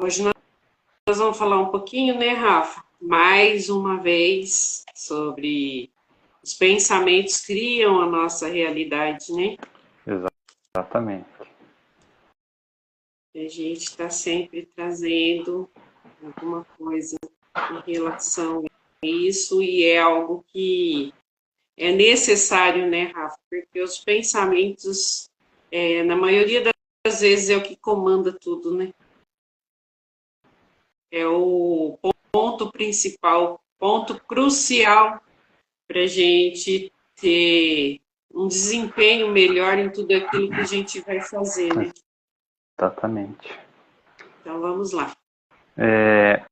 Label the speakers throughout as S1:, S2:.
S1: Hoje nós vamos falar um pouquinho, né, Rafa? Mais uma vez sobre os pensamentos criam a nossa realidade, né?
S2: Exatamente.
S1: A gente está sempre trazendo alguma coisa em relação a isso e é algo que é necessário, né, Rafa? Porque os pensamentos, na maioria das vezes, é o que comanda tudo, né? É o ponto principal, ponto crucial para a gente ter um desempenho melhor em tudo aquilo que a gente vai fazer, né?
S2: Exatamente.
S1: Então vamos lá.
S2: É,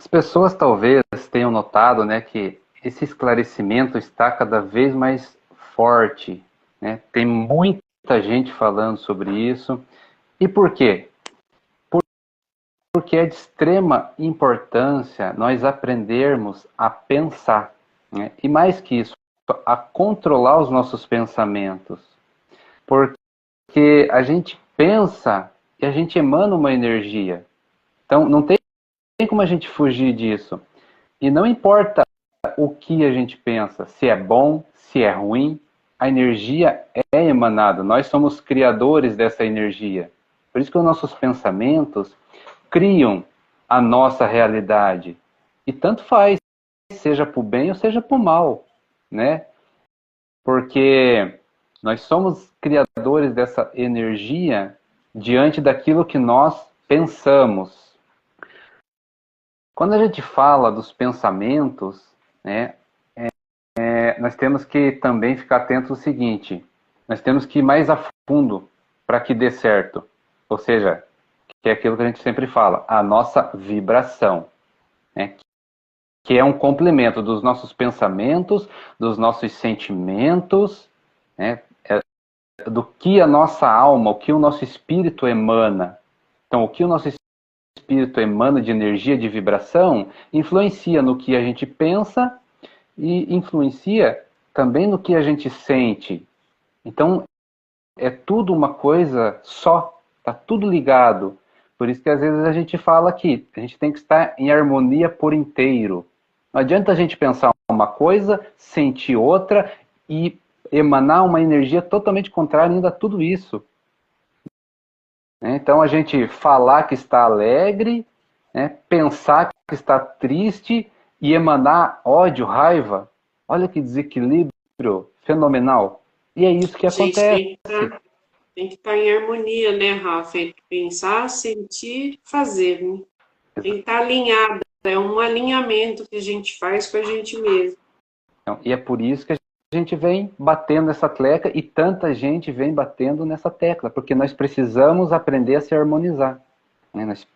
S2: as pessoas talvez tenham notado, né, que esse esclarecimento está cada vez mais forte, né? Tem muita gente falando sobre isso. E por quê? Porque é de extrema importância nós aprendermos a pensar, né? E mais que isso, a controlar os nossos pensamentos. Porque a gente pensa e a gente emana uma energia. Então, não tem como a gente fugir disso. E não importa o que a gente pensa, se é bom, se é ruim, a energia é emanada. Nós somos criadores dessa energia. Por isso que os nossos pensamentos criam a nossa realidade. E tanto faz, seja para o bem ou seja para o mal, né? Porque nós somos criadores dessa energia diante daquilo que nós pensamos. Quando a gente fala dos pensamentos, né, nós temos que também ficar atentos ao seguinte: nós temos que ir mais a fundo para que dê certo. Ou seja, que é aquilo que a gente sempre fala, a nossa vibração, né, que é um complemento dos nossos pensamentos, dos nossos sentimentos, né, do que a nossa alma, o que o nosso espírito emana. Então, o que o nosso espírito emana de energia, de vibração, influencia no que a gente pensa e influencia também no que a gente sente. Então, é tudo uma coisa só, está tudo ligado. Por isso que às vezes a gente fala que a gente tem que estar em harmonia por inteiro. Não adianta a gente pensar uma coisa, sentir outra e emanar uma energia totalmente contrária ainda a tudo isso. Então a gente falar que está alegre, né, pensar que está triste e emanar ódio, raiva. Olha que desequilíbrio fenomenal. E é isso que
S1: A gente
S2: acontece.
S1: tem que estar em harmonia, né, Rafa? Entre pensar, sentir, fazer, né? Tem que estar alinhada. É um alinhamento que a gente faz com a gente mesmo.
S2: Então, e é por isso que a gente vem batendo essa tecla e tanta gente vem batendo nessa tecla, porque nós precisamos aprender a se harmonizar. Né? Nós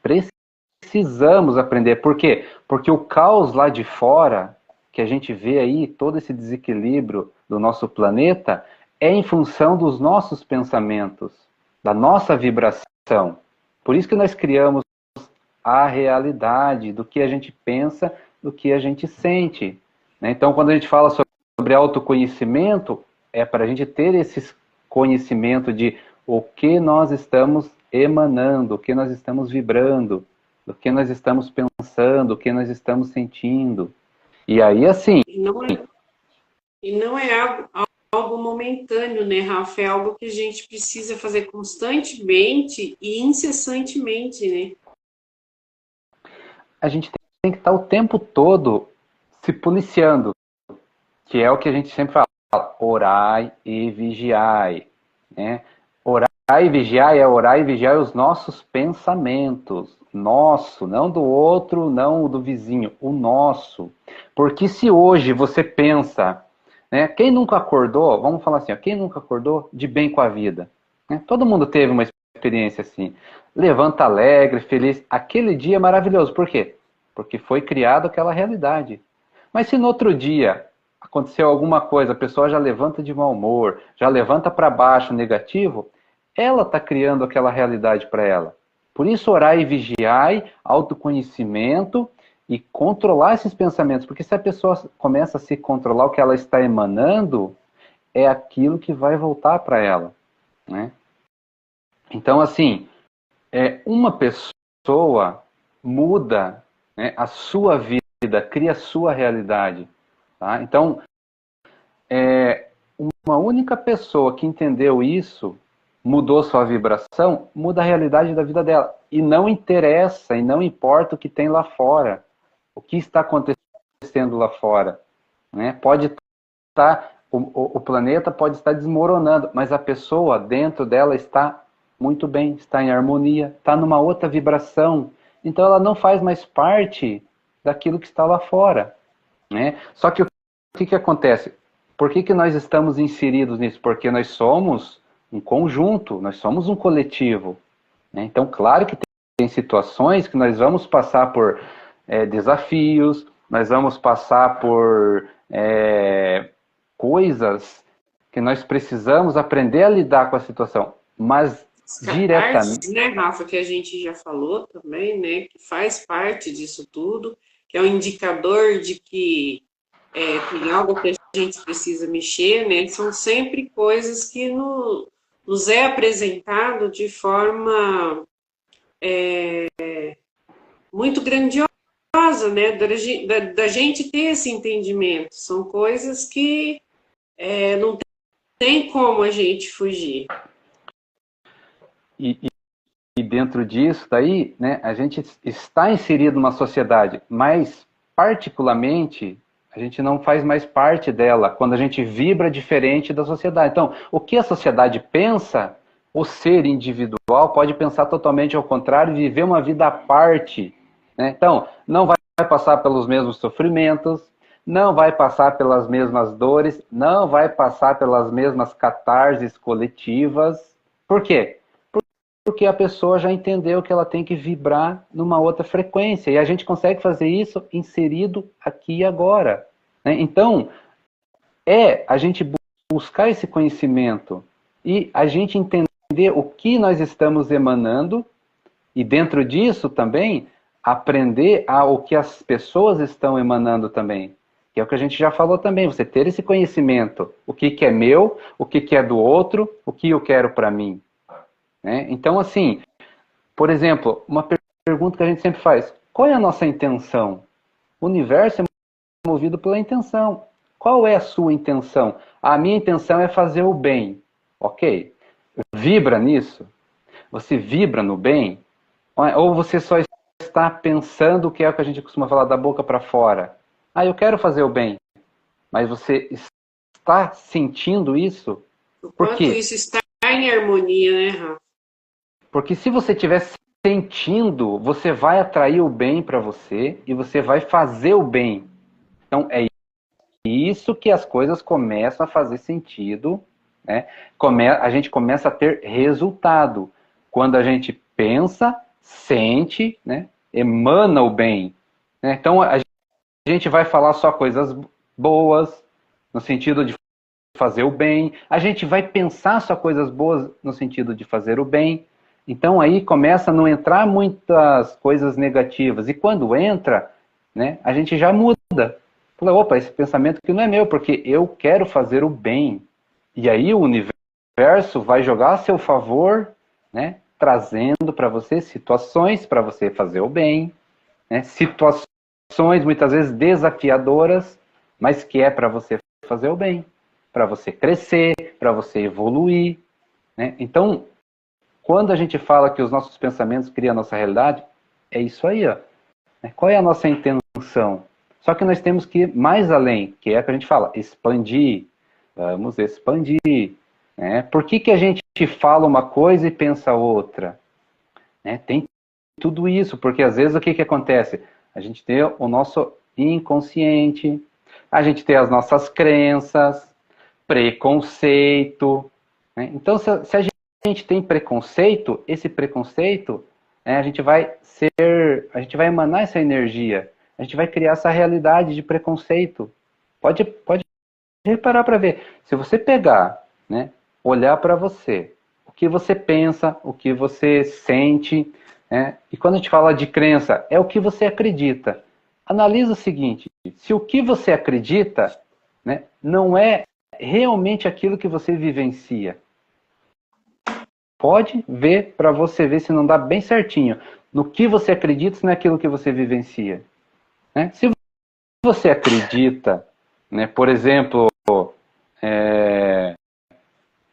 S2: precisamos aprender. Por quê? Porque o caos lá de fora, que a gente vê aí, todo esse desequilíbrio do nosso planeta, é em função dos nossos pensamentos, da nossa vibração. Por isso que nós criamos a realidade do que a gente pensa, do que a gente sente. Né? Então, quando a gente fala sobre autoconhecimento, é para a gente ter esse conhecimento de o que nós estamos emanando, o que nós estamos vibrando, o que nós estamos pensando, o que nós estamos sentindo. E aí, assim,
S1: E não é algo momentâneo, né, Rafa? É algo que a gente precisa fazer constantemente e incessantemente, né?
S2: a gente tem que estar o tempo todo se policiando, que é o que a gente sempre fala, orai e vigiai. Né? Orar e vigiar é orar e vigiar os nossos pensamentos. Nosso, não do outro, não do vizinho, o nosso. Porque se hoje você pensa, né, quem nunca acordou, vamos falar assim, ó, quem nunca acordou de bem com a vida? Né? Todo mundo teve uma experiência assim. Levanta alegre, feliz. Aquele dia é maravilhoso. Por quê? Porque foi criado aquela realidade. Mas se no outro dia aconteceu alguma coisa, a pessoa já levanta de mau humor, já levanta para baixo negativo, ela está criando aquela realidade para ela. Por isso, orar e vigiar, autoconhecimento e controlar esses pensamentos. Porque se a pessoa começa a se controlar o que ela está emanando, é aquilo que vai voltar para ela. Né? Então, assim, uma pessoa muda, né, a sua vida, cria a sua realidade. Tá? Então, uma única pessoa que entendeu isso, mudou sua vibração, muda a realidade da vida dela. E não interessa, e não importa o que tem lá fora, o que está acontecendo lá fora. Né? Pode estar, o planeta pode estar desmoronando, mas a pessoa dentro dela está muito bem, está em harmonia, está numa outra vibração. Então ela não faz mais parte daquilo que está lá fora. Né? Só que o que acontece? Por que nós estamos inseridos nisso? Porque nós somos um conjunto, nós somos um coletivo. Né? Então, claro que tem situações que nós vamos passar por desafios, nós vamos passar por coisas que nós precisamos aprender a lidar com a situação. Mas diretamente,
S1: né, Rafa, que a gente já falou também, né, que faz parte disso tudo, que é um indicador de que tem algo que a gente precisa mexer, né, são sempre coisas que nos é apresentado de forma muito grandiosa, né, da gente ter esse entendimento. São coisas que não tem como a gente fugir.
S2: E dentro disso, daí, né, a gente está inserido numa sociedade, mas, particularmente, a gente não faz mais parte dela quando a gente vibra diferente da sociedade. Então, o que a sociedade pensa, o ser individual pode pensar totalmente ao contrário e viver uma vida à parte. Né? Então, não vai passar pelos mesmos sofrimentos, não vai passar pelas mesmas dores, não vai passar pelas mesmas catarses coletivas. Por quê? Porque a pessoa já entendeu que ela tem que vibrar numa outra frequência. E a gente consegue fazer isso inserido aqui e agora. Né? Então, a gente buscar esse conhecimento e a gente entender o que nós estamos emanando e dentro disso também aprender o que as pessoas estão emanando também. Que é o que a gente já falou também, você ter esse conhecimento. O que é meu, o que é do outro, o que eu quero para mim. Né? Então, assim, por exemplo, uma pergunta que a gente sempre faz: qual é a nossa intenção? O universo é movido pela intenção. Qual é a sua intenção? A minha intenção é fazer o bem. Ok. Vibra nisso? Você vibra no bem? Ou você só está pensando o que é o que a gente costuma falar da boca para fora? Ah, eu quero fazer o bem. Mas você está sentindo isso? Por
S1: Quanto
S2: quê?
S1: isso está em harmonia, né, Rafa?
S2: Porque se você estiver sentindo, você vai atrair o bem para você e você vai fazer o bem. Então é isso que as coisas começam a fazer sentido, né? A gente começa a ter resultado. Quando a gente pensa, sente, né? Emana o bem. Né? Então a gente vai falar só coisas boas, no sentido de fazer o bem. A gente vai pensar só coisas boas no sentido de fazer o bem. Então aí começa a não entrar muitas coisas negativas. E quando entra, né, a gente já muda. Fala, opa, esse pensamento aqui não é meu, porque eu quero fazer o bem. E aí o universo vai jogar a seu favor, né, trazendo para você situações para você fazer o bem. Né, situações muitas vezes desafiadoras, mas que é para você fazer o bem. Para você crescer, para você evoluir. Né? Então, quando a gente fala que os nossos pensamentos criam a nossa realidade, é isso aí. Ó. Qual é a nossa intenção? Só que nós temos que ir mais além, que é o que a gente fala, expandir. Vamos expandir. Né? Por que a gente fala uma coisa e pensa outra? Né? Tem tudo isso, porque às vezes o que acontece? A gente tem o nosso inconsciente, a gente tem as nossas crenças, preconceito. Né? Então, se a gente tem preconceito, esse preconceito, né, a gente vai emanar essa energia, a gente vai criar essa realidade de preconceito. Pode reparar para ver. Se você pegar, né, olhar para você, o que você pensa, o que você sente, né, e quando a gente fala de crença, é o que você acredita. Analisa o seguinte: se o que você acredita, né, não é realmente aquilo que você vivencia, pode ver para você ver se não dá bem certinho. No que você acredita, se não é aquilo que você vivencia. Né? Se você acredita, né, por exemplo,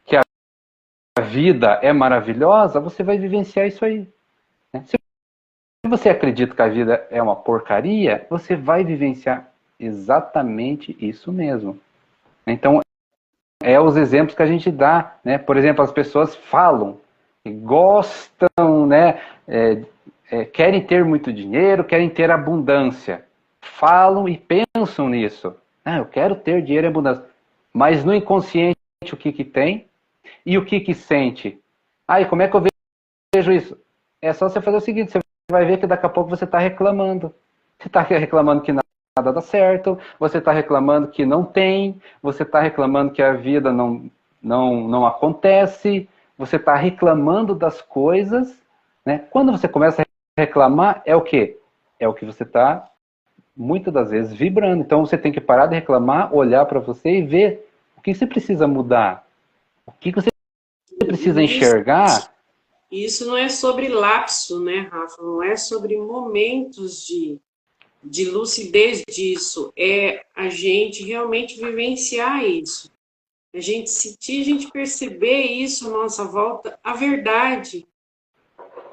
S2: que a vida é maravilhosa, você vai vivenciar isso aí. Né? Se você acredita que a vida é uma porcaria, você vai vivenciar exatamente isso mesmo. Então, os exemplos que a gente dá, né? Por exemplo, as pessoas falam, gostam, né? Querem ter muito dinheiro, querem ter abundância. Falam e pensam nisso. Ah, eu quero ter dinheiro e abundância. Mas no inconsciente, o que tem? E o que sente? Ah, e como é que eu vejo isso? É só você fazer o seguinte, você vai ver que daqui a pouco você está reclamando. Você está reclamando que nada dá certo, você está reclamando que não tem, você está reclamando que a vida não acontece, você está reclamando das coisas. Né? Quando você começa a reclamar, é o quê? É o que você está, muitas das vezes, vibrando. Então você tem que parar de reclamar, olhar para você e ver o que você precisa mudar, o que você precisa enxergar.
S1: Isso não é sobre lapso, né, Rafa? Não é sobre momentos de lucidez disso. É a gente realmente vivenciar isso. A gente sentir, a gente perceber isso à nossa volta, a verdade,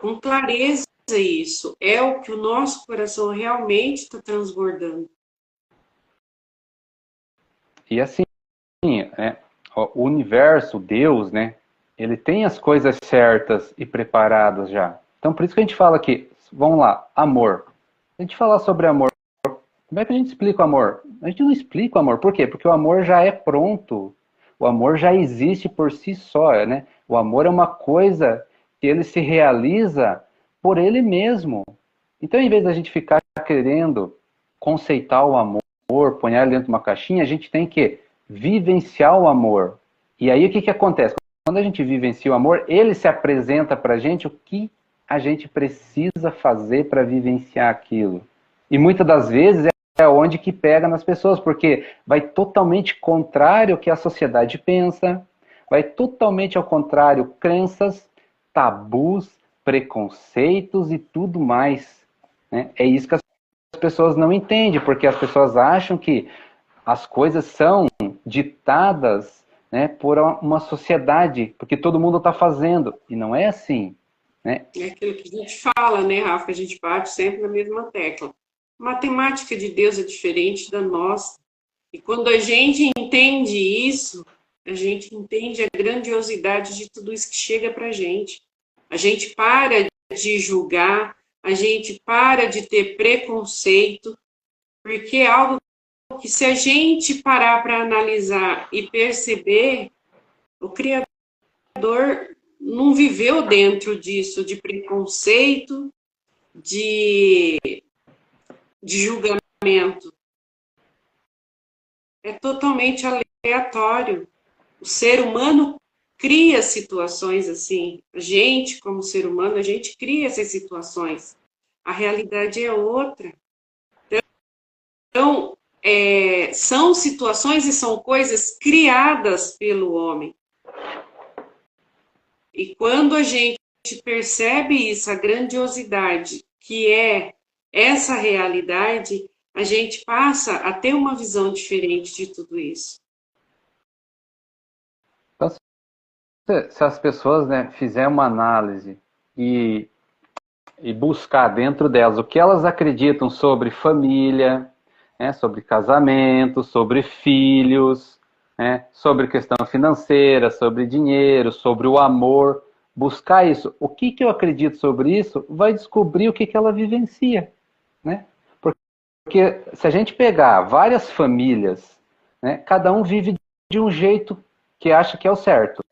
S1: com clareza isso. É o que o nosso coração realmente está transbordando.
S2: E assim, o universo, Deus, né? Ele tem as coisas certas e preparadas já. Então, por isso que a gente fala aqui, vamos lá, amor. A gente falar sobre amor, como é que a gente explica o amor? A gente não explica o amor. Por quê? Porque o amor já é pronto. O amor já existe por si só, né? O amor é uma coisa que ele se realiza por ele mesmo. Então, em vez da gente ficar querendo conceitar o amor, pôr ele dentro de uma caixinha, a gente tem que vivenciar o amor. E aí o que acontece? Quando a gente vivencia o amor, ele se apresenta para a gente o que a gente precisa fazer para vivenciar aquilo. E muitas das vezes é onde que pega nas pessoas, porque vai totalmente contrário ao que a sociedade pensa, vai totalmente ao contrário crenças, tabus, preconceitos e tudo mais. Né? É isso que as pessoas não entendem, porque as pessoas acham que as coisas são ditadas, né, por uma sociedade, porque todo mundo está fazendo, e não é assim. Né?
S1: É aquilo que a gente fala, né, Rafa, que a gente bate sempre na mesma tecla. A matemática de Deus é diferente da nossa. E quando a gente entende isso, a gente entende a grandiosidade de tudo isso que chega para a gente. A gente para de julgar, a gente para de ter preconceito, porque é algo que, se a gente parar para analisar e perceber, o Criador não viveu dentro disso, de preconceito, de julgamento. É totalmente aleatório. O ser humano cria situações assim. A gente, como ser humano, a gente cria essas situações. A realidade é outra. Então, são situações e são coisas criadas pelo homem. E quando a gente percebe isso, a grandiosidade que é essa realidade, a gente passa a ter uma visão diferente de tudo isso.
S2: Então, se as pessoas, né, fizerem uma análise e buscar dentro delas o que elas acreditam sobre família, né, sobre casamento, sobre filhos, né, sobre questão financeira, sobre dinheiro, sobre o amor, buscar isso. O que eu acredito sobre isso, vai descobrir o que ela vivencia. Né? Porque se a gente pegar várias famílias, né, cada um vive de um jeito que acha que é o certo.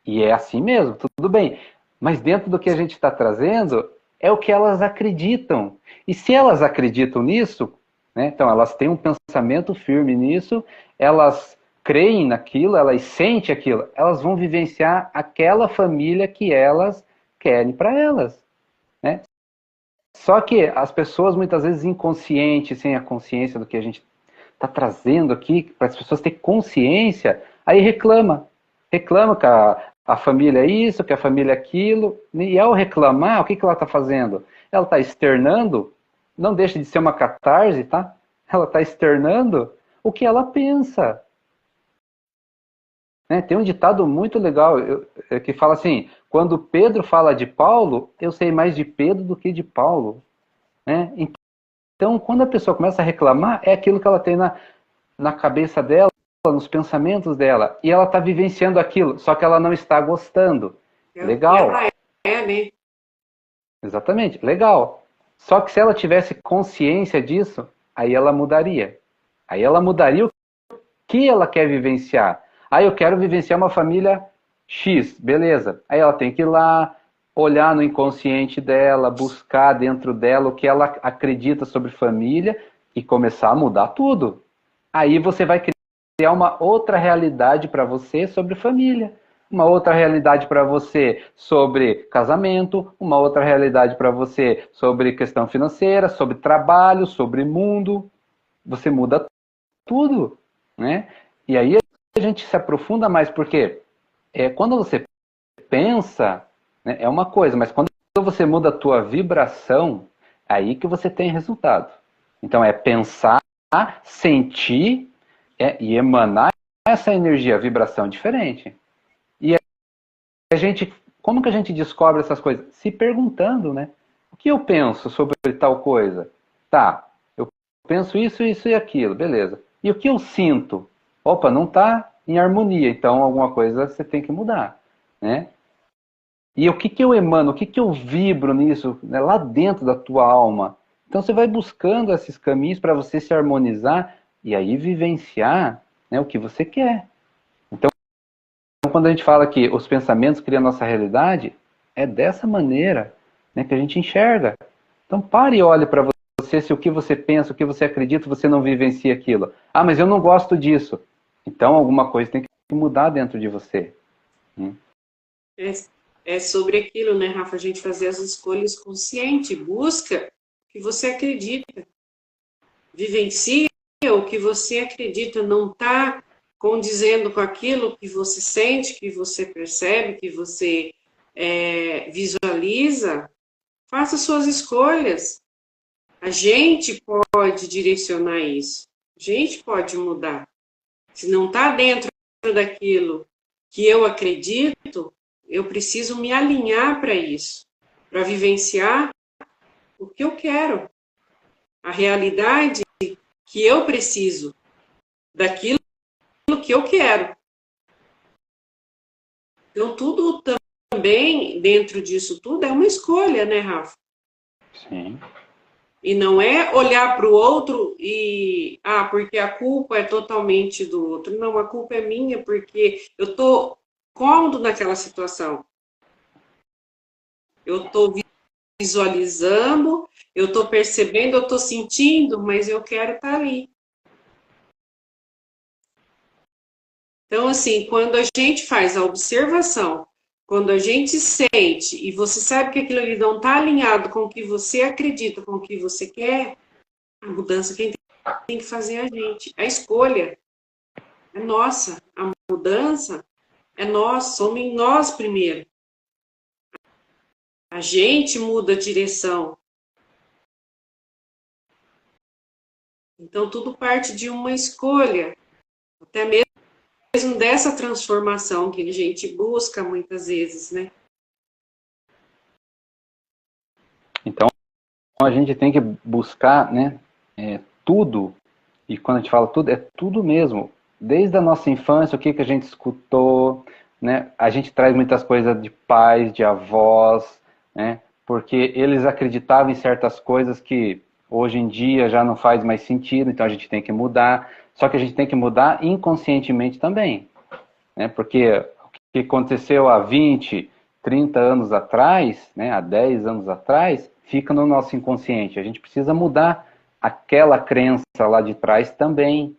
S2: E é assim mesmo, tudo bem. Mas dentro do que a gente está trazendo, é o que elas acreditam. E se elas acreditam nisso, né, então elas têm um pensamento firme nisso, elas creem naquilo, elas sentem aquilo, elas vão vivenciar aquela família que elas querem para elas. Né? Só que as pessoas, muitas vezes inconscientes, sem a consciência do que a gente está trazendo aqui, para as pessoas terem consciência, aí reclama. Reclama que a família é isso, que a família é aquilo. E ao reclamar, o que ela está fazendo? Ela está externando, não deixa de ser uma catarse, tá? Ela está externando o que ela pensa. Né? Tem um ditado muito legal que fala assim, quando Pedro fala de Paulo, eu sei mais de Pedro do que de Paulo. Né? Então, quando a pessoa começa a reclamar, é aquilo que ela tem na cabeça dela, nos pensamentos dela, e ela está vivenciando aquilo, só que ela não está gostando. Legal.
S1: Ela né?
S2: Exatamente, legal. Só que se ela tivesse consciência disso, aí ela mudaria. Aí ela mudaria o que ela quer vivenciar. Ah, eu quero vivenciar uma família X, beleza. Aí ela tem que ir lá, olhar no inconsciente dela, buscar dentro dela o que ela acredita sobre família e começar a mudar tudo. Aí você vai criar uma outra realidade para você sobre família. Uma outra realidade para você sobre casamento, uma outra realidade para você sobre questão financeira, sobre trabalho, sobre mundo. Você muda tudo, né? E aí a gente se aprofunda mais, porque quando você pensa, né, é uma coisa, mas quando você muda a tua vibração, aí que você tem resultado. Então é pensar, sentir e emanar essa energia, vibração diferente. E a gente, como que a gente descobre essas coisas? Se perguntando, né? O que eu penso sobre tal coisa? Tá, eu penso isso, isso e aquilo, beleza. E o que eu sinto? Opa, não está em harmonia, então alguma coisa você tem que mudar, né? E o que eu emano, o que eu vibro nisso, né, lá dentro da tua alma? Então você vai buscando esses caminhos para você se harmonizar e aí vivenciar, né, o que você quer. Então, quando a gente fala que os pensamentos criam a nossa realidade, é dessa maneira, né, que a gente enxerga. Então pare e olhe para você se o que você pensa, o que você acredita, você não vivencia aquilo. Ah, mas eu não gosto disso. Então alguma coisa tem que mudar dentro de você.
S1: É sobre aquilo, né, Rafa? A gente fazer as escolhas consciente, busca o que você acredita, vivencia o que você acredita, não está condizendo com aquilo que você sente, que você percebe, que você visualiza. Faça suas escolhas. A gente pode direcionar isso. A gente pode mudar. Se não está dentro daquilo que eu acredito, eu preciso me alinhar para isso, para vivenciar o que eu quero, a realidade que eu preciso, daquilo que eu quero. Então, tudo também, dentro disso tudo, é uma escolha, né, Rafa?
S2: Sim.
S1: E não é olhar para o outro e, porque a culpa é totalmente do outro. Não, a culpa é minha porque eu estou cômodo naquela situação. Eu estou visualizando, eu estou percebendo, eu estou sentindo, mas eu quero estar ali. Então, assim, quando a gente faz a observação, quando a gente sente e você sabe que aquilo ali não está alinhado com o que você acredita, com o que você quer, a mudança quem tem que fazer é a gente. A escolha é nossa. A mudança é nossa. Somos em nós primeiro. A gente muda a direção. Então, tudo parte de uma escolha. Até mesmo dessa transformação que a gente busca muitas vezes, né?
S2: Então, a gente tem que buscar, né, tudo, e quando a gente fala tudo, é tudo mesmo. Desde a nossa infância, o que a gente escutou, né? A gente traz muitas coisas de pais, de avós, né? Porque eles acreditavam em certas coisas que hoje em dia já não faz mais sentido, então a gente tem que mudar. Só que a gente tem que mudar inconscientemente também, né? Porque o que aconteceu há 20, 30 anos atrás, né, há 10 anos atrás, fica no nosso inconsciente. A gente precisa mudar aquela crença lá de trás também.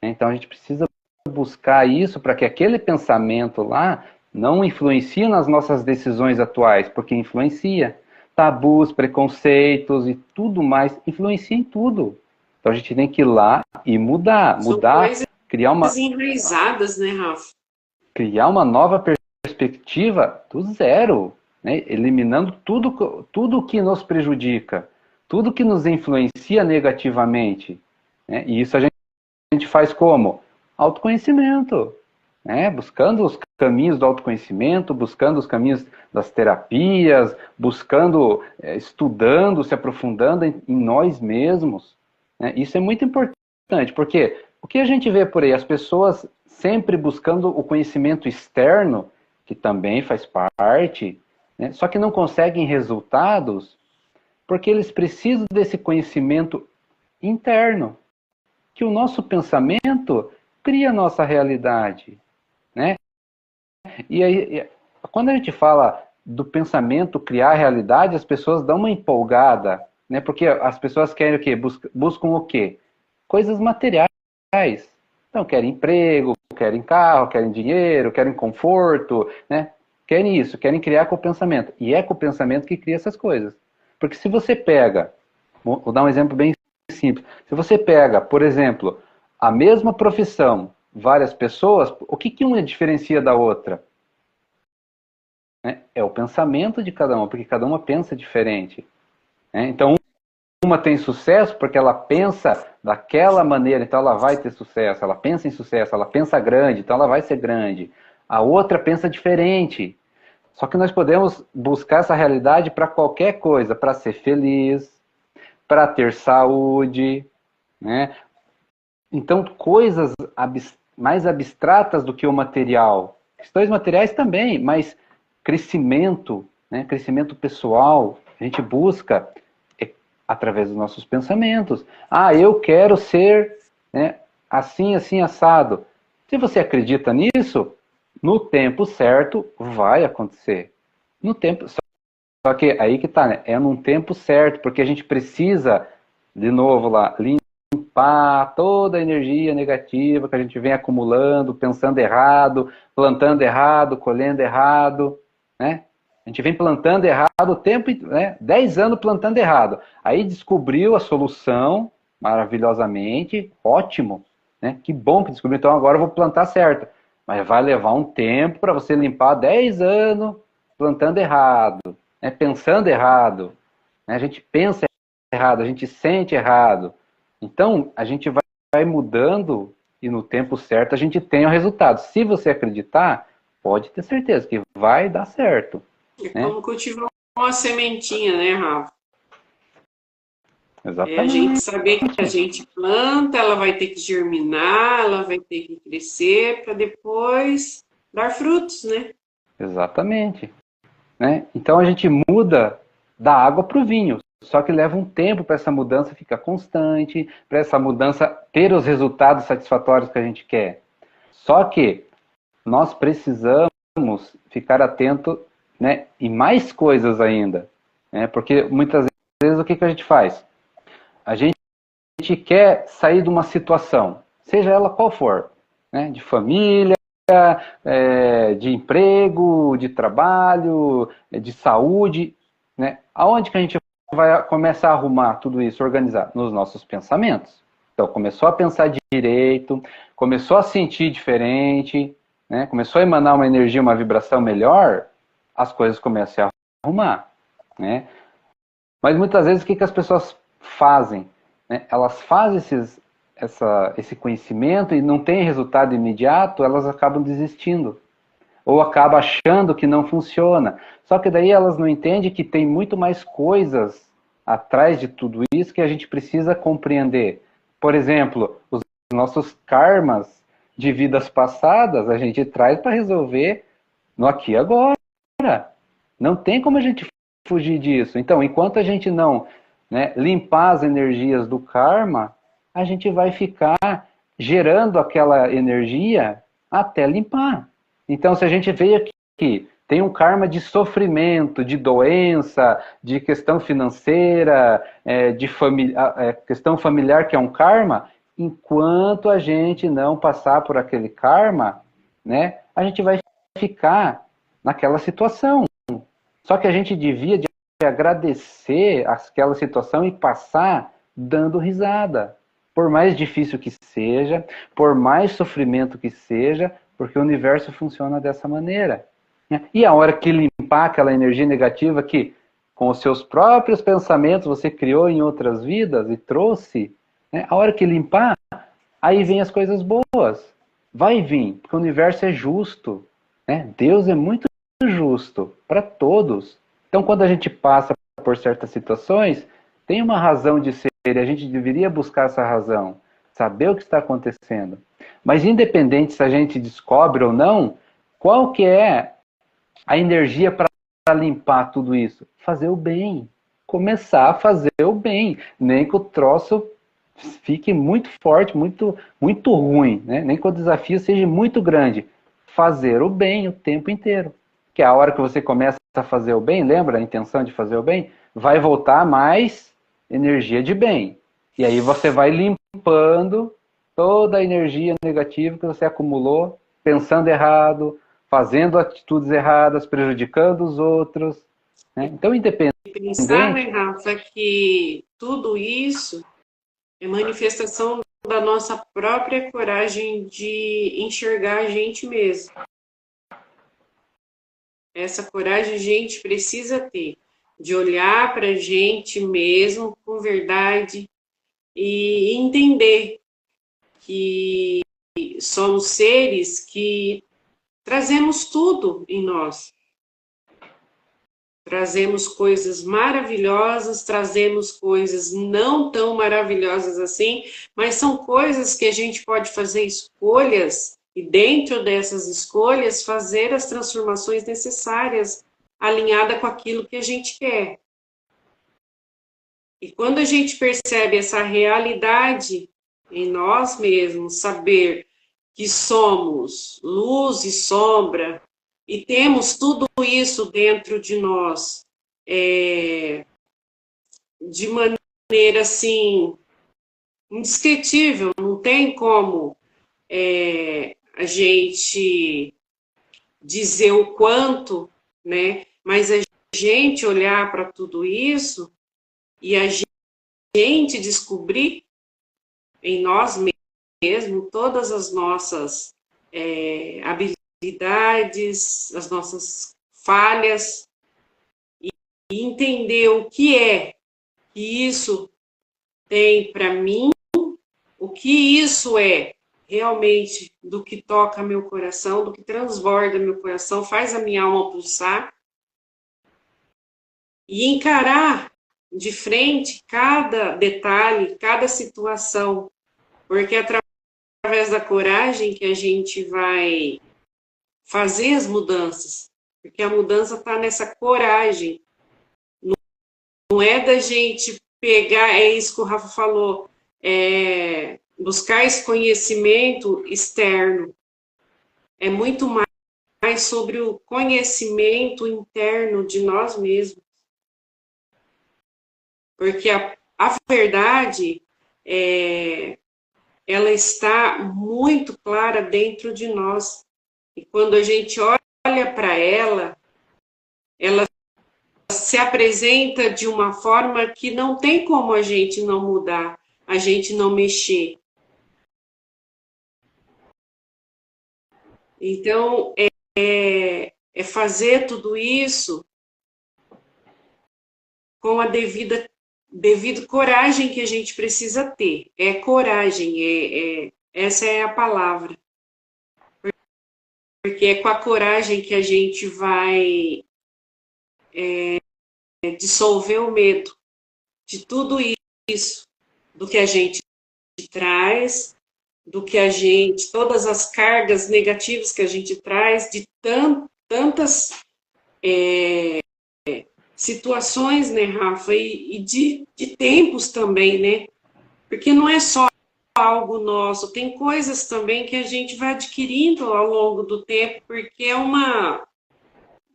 S2: Né? Então a gente precisa buscar isso para que aquele pensamento lá não influencie nas nossas decisões atuais, porque influencia. Tabus, preconceitos e tudo mais, influencia em tudo. Então a gente tem que ir lá e mudar,
S1: São coisas
S2: criar uma
S1: enraizadas, né, Rafa?
S2: criar uma nova perspectiva do zero, né? Eliminando tudo que nos prejudica, tudo que nos influencia negativamente. Né? E isso a gente faz como? Autoconhecimento. Né? Buscando os caminhos do autoconhecimento, buscando os caminhos das terapias, buscando, estudando, se aprofundando em nós mesmos. Né? Isso é muito importante, porque o que a gente vê por aí? As pessoas sempre buscando o conhecimento externo, que também faz parte, né? Só que não conseguem resultados porque eles precisam desse conhecimento interno, que o nosso pensamento cria a nossa realidade. Né? E aí, quando a gente fala do pensamento criar a realidade, as pessoas dão uma empolgada, né? Porque as pessoas querem o quê? Buscam o quê? Coisas materiais. Então, querem emprego, querem carro, querem dinheiro, querem conforto, né? Querem isso, querem criar com o pensamento. E é com o pensamento que cria essas coisas. Porque se você pega, vou dar um exemplo bem simples, se você pega, por exemplo, a mesma profissão, várias pessoas, o que uma diferencia da outra? Né? É o pensamento de cada uma, porque cada uma pensa diferente. Né? Então, uma tem sucesso porque ela pensa daquela maneira, então ela vai ter sucesso. Ela pensa em sucesso, ela pensa grande, então ela vai ser grande. A outra pensa diferente. Só que nós podemos buscar essa realidade para qualquer coisa, para ser feliz, para ter saúde, né? Então, coisas mais abstratas do que o material. Questões materiais também, mas crescimento, né? Crescimento pessoal, a gente busca através dos nossos pensamentos. Ah, eu quero ser, né, assim, assim, assado. Se você acredita nisso, no tempo certo vai acontecer. No tempo, só que aí que tá, né? É num tempo certo, porque a gente precisa, de novo lá, limpar toda a energia negativa que a gente vem acumulando, pensando errado, plantando errado, colhendo errado, né? A gente vem plantando errado o tempo, né? 10 anos plantando errado. Aí descobriu a solução, maravilhosamente, ótimo, né? Que bom que descobriu, então agora eu vou plantar certo. Mas vai levar um tempo para você limpar 10 anos plantando errado, né? Pensando errado. Né? A gente pensa errado, a gente sente errado. Então, a gente vai mudando e no tempo certo a gente tem o resultado. Se você acreditar, pode ter certeza que vai dar certo.
S1: É como cultivar uma sementinha, né, Rafa?
S2: Exatamente.
S1: É a gente saber que a gente planta, ela vai ter que germinar, ela vai ter que crescer para depois dar frutos, né?
S2: Exatamente. Né? Então a gente muda da água para o vinho. Só que leva um tempo para essa mudança ficar constante, para essa mudança ter os resultados satisfatórios que a gente quer. Só que nós precisamos ficar atento, né, e mais coisas ainda. Né? Porque muitas vezes o que a gente faz? A gente quer sair de uma situação, seja ela qual for, né, de família, de emprego, de trabalho, de saúde, né? Aonde que a gente vai começar a arrumar tudo isso, organizar? Nos nossos pensamentos. Então, começou a pensar direito, começou a sentir diferente, né? Começou a emanar uma energia, uma vibração melhor, as coisas começam a arrumar, né? Mas muitas vezes o que as pessoas fazem? Né? Elas fazem esse conhecimento e não tem resultado imediato, elas acabam desistindo. Ou acabam achando que não funciona. Só que daí elas não entendem que tem muito mais coisas atrás de tudo isso que a gente precisa compreender. Por exemplo, os nossos karmas de vidas passadas a gente traz para resolver no aqui e agora. Não tem como a gente fugir disso. Então, enquanto a gente não, né, limpar as energias do karma, a gente vai ficar gerando aquela energia até limpar. Então, se a gente veio aqui, tem um karma de sofrimento, de doença, de questão financeira, de questão familiar, que é um karma, enquanto a gente não passar por aquele karma, né, a gente vai ficar naquela situação. Só que a gente devia de agradecer aquela situação e passar dando risada. Por mais difícil que seja, por mais sofrimento que seja, porque o universo funciona dessa maneira. né? E a hora que limpar aquela energia negativa que, com os seus próprios pensamentos, você criou em outras vidas e trouxe, né? A hora que limpar, aí vem as coisas boas. Vai vir, porque o universo é justo, né? Deus é muito justo para todos. Então, quando a gente passa por certas situações, tem uma razão de ser, e a gente deveria buscar essa razão, saber o que está acontecendo. Mas independente se a gente descobre ou não, qual que é a energia para limpar tudo isso? Fazer o bem. Começar a fazer o bem. Nem que o troço fique muito forte, muito ruim, né? Nem que o desafio seja muito grande. Fazer o bem o tempo inteiro. Que a hora que você começa a fazer o bem, lembra a intenção de fazer o bem? Vai voltar mais energia de bem. E aí você vai limpando toda a energia negativa que você acumulou, pensando errado, fazendo atitudes erradas, prejudicando os outros, né? Então, independente...
S1: Pensar, né, Rafa, que tudo isso é manifestação da nossa própria coragem de enxergar a gente mesmo. Essa coragem a gente precisa ter, de olhar para a gente mesmo com verdade e entender que somos seres que trazemos tudo em nós. Trazemos coisas maravilhosas, trazemos coisas não tão maravilhosas assim, mas são coisas que a gente pode fazer escolhas e dentro dessas escolhas fazer as transformações necessárias, alinhada com aquilo que a gente quer. E quando a gente percebe essa realidade em nós mesmos, saber que somos luz e sombra, e temos tudo isso dentro de nós, de maneira assim, indescritível, não tem como a gente dizer o quanto, né? Mas a gente olhar para tudo isso e a gente descobrir em nós mesmos todas as nossas habilidades, as nossas falhas, e entender o que é que isso tem para mim, o que isso é realmente do que toca meu coração, do que transborda meu coração, faz a minha alma pulsar, e encarar de frente cada detalhe, cada situação, porque através da coragem que a gente vai fazer as mudanças, porque a mudança está nessa coragem, não é da gente pegar, é isso que o Rafa falou, buscar esse conhecimento externo, é muito mais sobre o conhecimento interno de nós mesmos, porque a verdade ela está muito clara dentro de nós. E quando a gente olha para ela, ela se apresenta de uma forma que não tem como a gente não mudar, a gente não mexer. Então, é fazer tudo isso com a devida coragem que a gente precisa ter. É coragem, essa é a palavra. Porque é com a coragem que a gente vai dissolver o medo de tudo isso, do que a gente traz, do que a gente, todas as cargas negativas que a gente traz, de tantas situações, né, Rafa, e de tempos também, né? Porque não é só algo nosso, tem coisas também que a gente vai adquirindo ao longo do tempo, porque é uma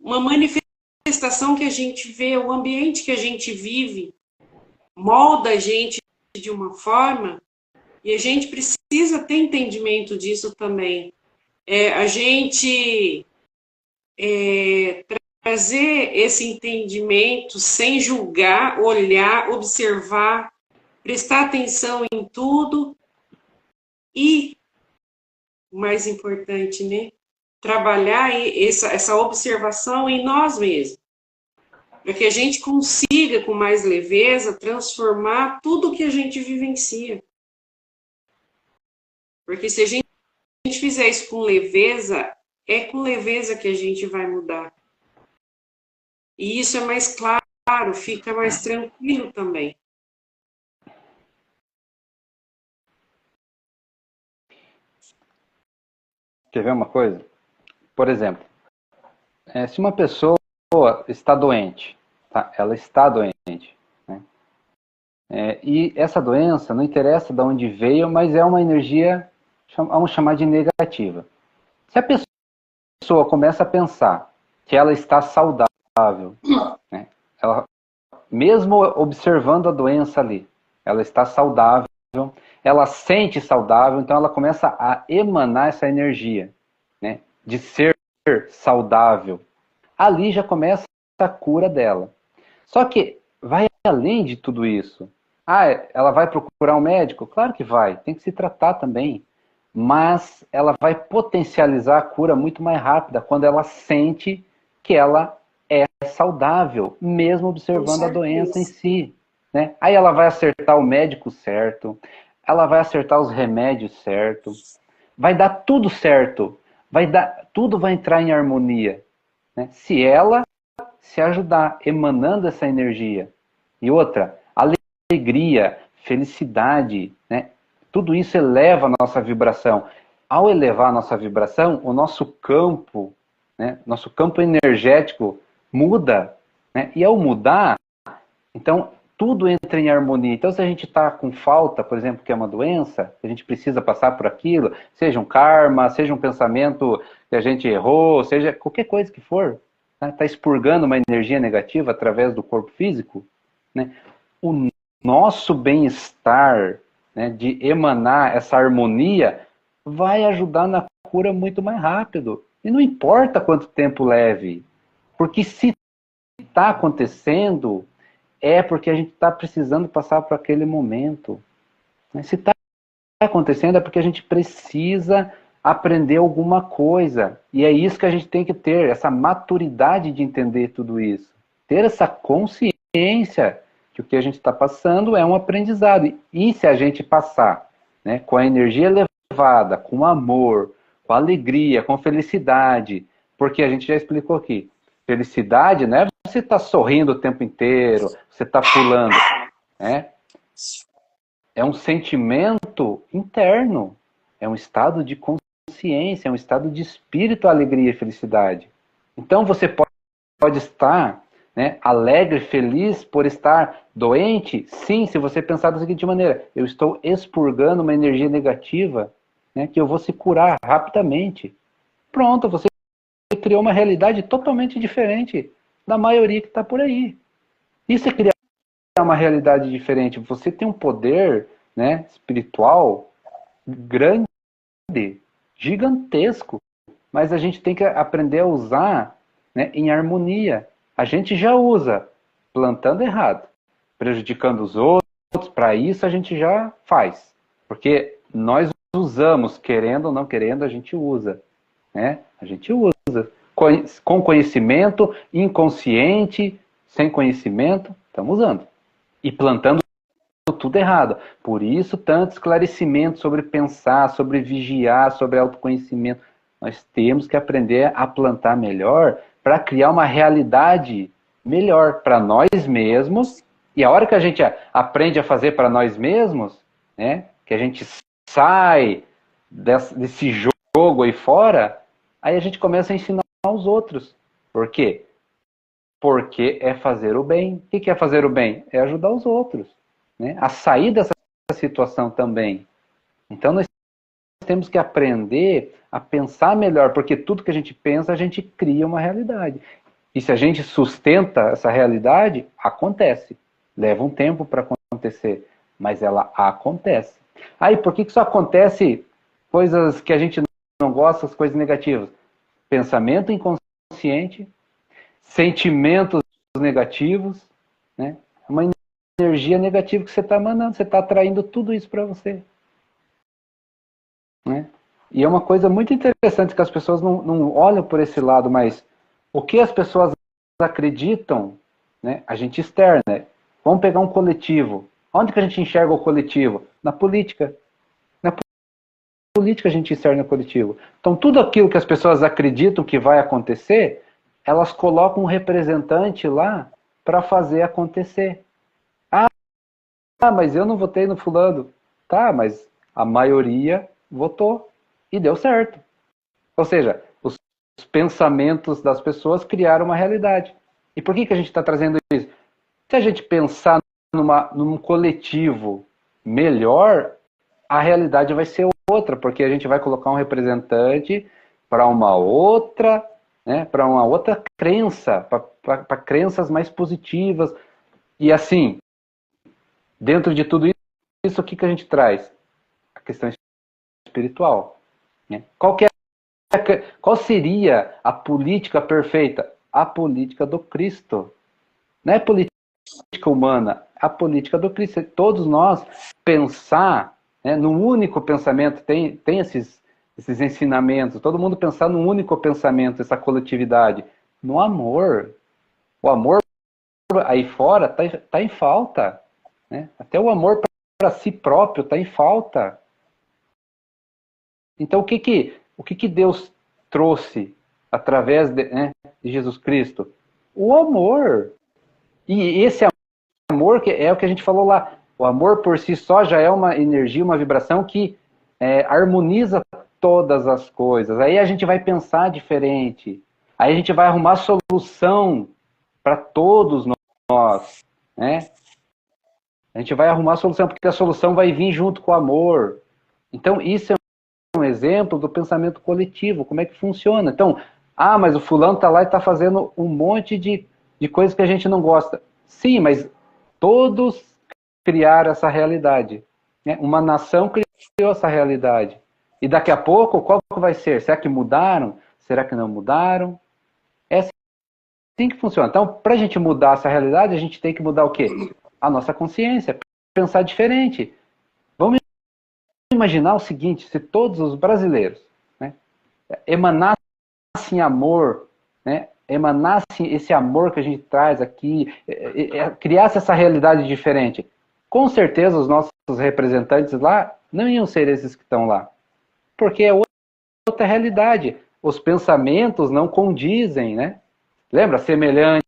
S1: manifestação que a gente vê, o ambiente que a gente vive molda a gente de uma forma, e a gente precisa ter entendimento disso também. A gente trazer esse entendimento sem julgar, olhar, observar, prestar atenção em tudo e, o mais importante, né? trabalhar essa observação em nós mesmos, para que a gente consiga, com mais leveza, transformar tudo que a gente vivencia. Porque se a gente fizer isso com leveza, é com leveza que a gente vai mudar. E isso é mais claro, fica mais tranquilo também.
S2: Quer ver uma coisa? Por exemplo, se uma pessoa está doente, tá? Ela está doente, né? E essa doença, não interessa de onde veio, mas é uma energia, vamos chamar de negativa. Se a pessoa começa a pensar que ela está saudável, né? Ela, mesmo observando a doença ali, ela está saudável, ela sente saudável, então ela começa a emanar essa energia, né? De ser saudável. Ali já começa a cura dela. Só que vai além de tudo isso. Ela vai procurar um médico? Claro que vai, tem que se tratar também. Mas ela vai potencializar a cura muito mais rápida quando ela sente que ela é saudável, mesmo observando a doença em si, né? Aí ela vai acertar o médico certo, ela vai acertar os remédios certos, vai dar tudo certo, tudo vai entrar em harmonia, né? Se ela se ajudar emanando essa energia. E outra, alegria, felicidade, né? Tudo isso eleva a nossa vibração. Ao elevar a nossa vibração, o nosso campo, né? Nosso campo energético muda, né? E ao mudar, então tudo entra em harmonia. Então, se a gente está com falta, por exemplo, que é uma doença, a gente precisa passar por aquilo, seja um karma, seja um pensamento que a gente errou, seja qualquer coisa que for, está expurgando uma energia negativa através do corpo físico, né? O nosso bem-estar, né, de emanar essa harmonia, vai ajudar na cura muito mais rápido. E não importa quanto tempo leve, porque se está acontecendo, é porque a gente está precisando passar por aquele momento. Se está acontecendo, é porque a gente precisa aprender alguma coisa. E é isso que a gente tem que ter, essa maturidade de entender tudo isso. Ter essa consciência que o que a gente está passando é um aprendizado. E se a gente passar, né, com a energia elevada, com amor, com alegria, com felicidade, porque a gente já explicou aqui, felicidade não é você estar sorrindo o tempo inteiro, você está pulando, né? É um sentimento interno, é um estado de consciência, é um estado de espírito, alegria e felicidade. Então você pode estar, né, alegre, feliz por estar doente? Sim, se você pensar da seguinte maneira, eu estou expurgando uma energia negativa, né, que eu vou se curar rapidamente. Pronto, você criou uma realidade totalmente diferente da maioria que está por aí. Isso é criar uma realidade diferente. Você tem um poder, né, espiritual grande, gigantesco, mas a gente tem que aprender a usar, né, em harmonia. A gente já usa plantando errado, prejudicando os outros, para isso a gente já faz. Porque nós usamos, querendo ou não querendo, a gente usa, né? A gente usa. Com conhecimento, inconsciente, sem conhecimento, estamos usando. E plantando tudo errado. Por isso, tanto esclarecimento sobre pensar, sobre vigiar, sobre autoconhecimento. Nós temos que aprender a plantar melhor para criar uma realidade melhor para nós mesmos. E a hora que a gente aprende a fazer para nós mesmos, né, que a gente sai desse jogo aí fora, aí a gente começa a ensinar aos outros. Por quê? Porque é fazer o bem. O que é fazer o bem? É ajudar os outros, né, a sair dessa situação também. Então nós temos que aprender a pensar melhor, porque tudo que a gente pensa, a gente cria uma realidade. E se a gente sustenta essa realidade, acontece. Leva um tempo para acontecer, mas ela acontece. Aí, por que isso acontece? Coisas que a gente não gosta, as coisas negativas. Pensamento inconsciente, sentimentos negativos, né? Uma energia negativa que você está emanando, você está atraindo tudo isso para você, né? E é uma coisa muito interessante que as pessoas não olham por esse lado, mas o que as pessoas acreditam, né, a gente externa. Vamos pegar um coletivo. Onde que a gente enxerga o coletivo? Na política. Na política a gente externa o coletivo. Então tudo aquilo que as pessoas acreditam que vai acontecer, elas colocam um representante lá para fazer acontecer. Mas eu não votei no fulano. Tá, mas a maioria votou e deu certo. Ou seja, os pensamentos das pessoas criaram uma realidade. E por que a gente está trazendo isso? Se a gente pensar num coletivo melhor, a realidade vai ser outra, porque a gente vai colocar um representante para uma outra, né, para uma outra crença, para crenças mais positivas. E assim, dentro de tudo isso, o que a gente traz? A questão espiritual. Né? Qual seria a política perfeita? A política do Cristo. Não é política humana, a política do Cristo. Todos nós pensar, né, num único pensamento, tem esses ensinamentos, todo mundo pensar num único pensamento, essa coletividade, no amor. O amor aí fora tá em falta. Né? Até o amor para si próprio está em falta. Então, o que Deus trouxe através né, de Jesus Cristo? O amor. E esse amor que é o que a gente falou lá. O amor por si só já é uma energia, uma vibração que harmoniza todas as coisas. Aí a gente vai pensar diferente. Aí a gente vai arrumar solução para todos nós. Né? A gente vai arrumar solução, porque a solução vai vir junto com o amor. Então, isso é um exemplo do pensamento coletivo, como é que funciona. Então, mas o fulano está lá e está fazendo um monte de coisas que a gente não gosta. Sim, mas todos criaram essa realidade. Né? Uma nação criou essa realidade. E daqui a pouco, qual vai ser? Será que mudaram? Será que não mudaram? É assim que funciona. Então, para a gente mudar essa realidade, a gente tem que mudar o quê? A nossa consciência, pensar diferente. Vamos imaginar o seguinte, se todos os brasileiros, né, emanassem amor, né, emanassem esse amor que a gente traz aqui, criasse essa realidade diferente, com certeza os nossos representantes lá não iam ser esses que estão lá, porque é outra realidade. Os pensamentos não condizem, né? Lembra? Semelhante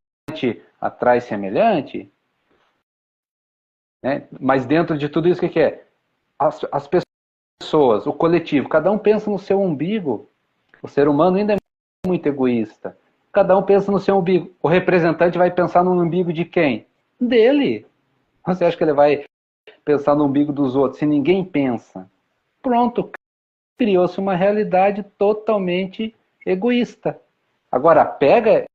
S2: atrai semelhante. Né? Mas dentro de tudo isso, o que é? As pessoas, o coletivo, cada um pensa no seu umbigo. O ser humano ainda é muito egoísta. Cada um pensa no seu umbigo. O representante vai pensar no umbigo de quem? Dele. Você acha que ele vai pensar no umbigo dos outros? Se ninguém pensa. Pronto, criou-se uma realidade totalmente egoísta. Agora, pega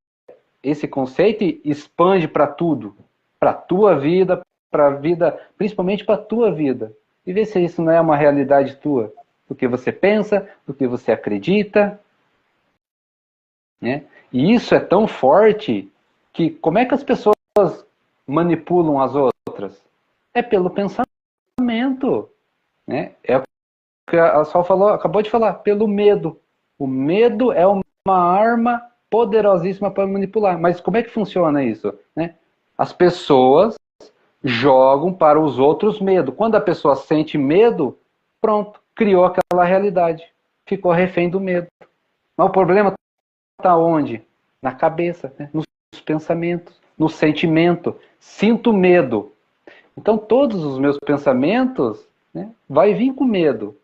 S2: esse conceito e expande para tudo. Para a tua vida, para a vida, principalmente para a tua vida. E vê se isso não é uma realidade tua. Do que você pensa, do que você acredita. Né? E isso é tão forte que como é que as pessoas manipulam as outras? É pelo pensamento. Né? É o que a Sol falou, acabou de falar, pelo medo. O medo é uma arma poderosíssima para manipular. Mas como é que funciona isso? Né? As pessoas jogam para os outros medo. Quando a pessoa sente medo, pronto, criou aquela realidade. Ficou refém do medo. Mas o problema está onde? Na cabeça, né? Nos pensamentos, no sentimento. Sinto medo. Então todos os meus pensamentos, né, vai vir com medo.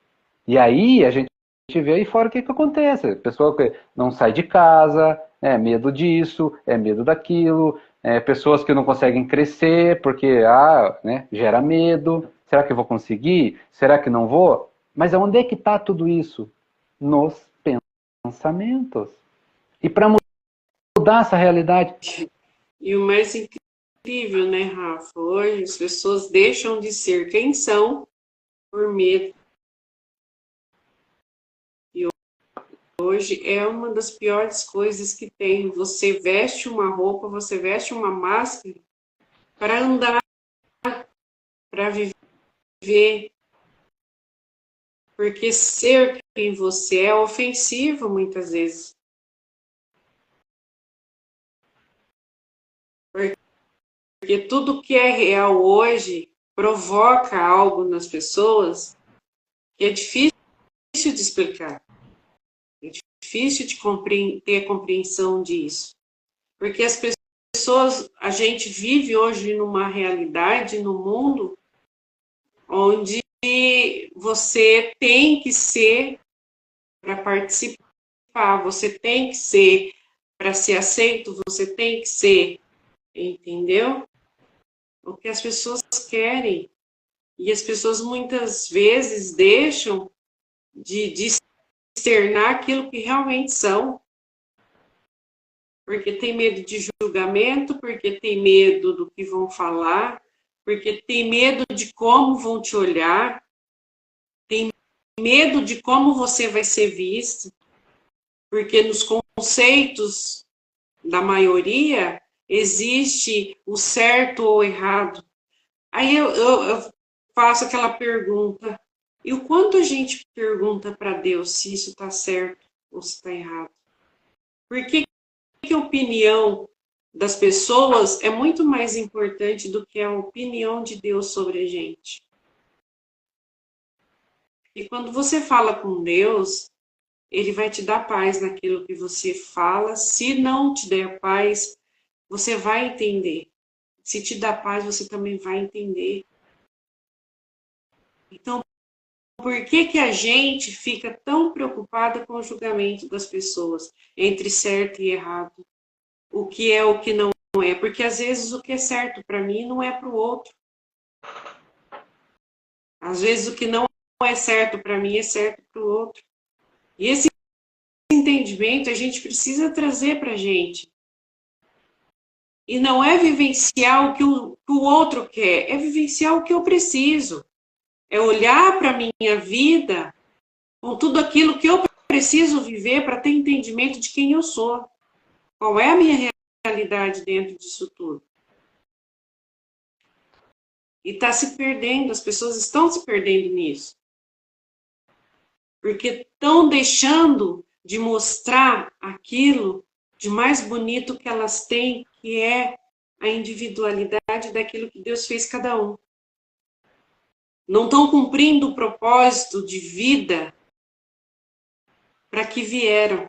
S2: E aí a gente vê aí fora o que acontece. A pessoa que não sai de casa, é medo disso, é medo daquilo, pessoas que não conseguem crescer porque né, gera medo. Será que eu vou conseguir? Será que não vou? Mas onde é que está tudo isso? Nos pensamentos. E para mudar essa realidade.
S1: E o mais incrível, né, Rafa? Hoje as pessoas deixam de ser quem são por medo. E hoje é uma das piores coisas que tem. Você veste uma roupa, você veste uma máscara para andar, para viver. Porque ser quem você é ofensivo muitas vezes. Porque tudo que é real hoje provoca algo nas pessoas que é difícil de explicar. É difícil de ter compreensão disso. Porque as pessoas, a gente vive hoje numa realidade, no mundo, onde você tem que ser para participar, você tem que ser para ser aceito, você tem que ser, entendeu? O que as pessoas querem. E as pessoas muitas vezes deixam de externar aquilo que realmente são. Porque tem medo de julgamento, porque tem medo do que vão falar, porque tem medo de como vão te olhar, tem medo de como você vai ser visto, porque nos conceitos da maioria existe o certo ou o errado. Aí eu faço aquela pergunta, e o quanto a gente pergunta para Deus se isso está certo ou se está errado? Por que a opinião das pessoas é muito mais importante do que a opinião de Deus sobre a gente? E quando você fala com Deus, Ele vai te dar paz naquilo que você fala. Se não te der paz, você vai entender. Se te dá paz, você também vai entender. Então, por que a gente fica tão preocupada com o julgamento das pessoas entre certo e errado? O que é o que não é? Porque às vezes o que é certo para mim não é para o outro. Às vezes o que não é certo para mim é certo para o outro. E esse entendimento a gente precisa trazer para a gente. E não é vivenciar o que o outro quer, é vivenciar o que eu preciso. É olhar para a minha vida com tudo aquilo que eu preciso viver para ter entendimento de quem eu sou. Qual é a minha realidade dentro disso tudo? E está se perdendo, as pessoas estão se perdendo nisso. Porque estão deixando de mostrar aquilo de mais bonito que elas têm, que é a individualidade daquilo que Deus fez cada um. Não estão cumprindo o propósito de vida para que vieram.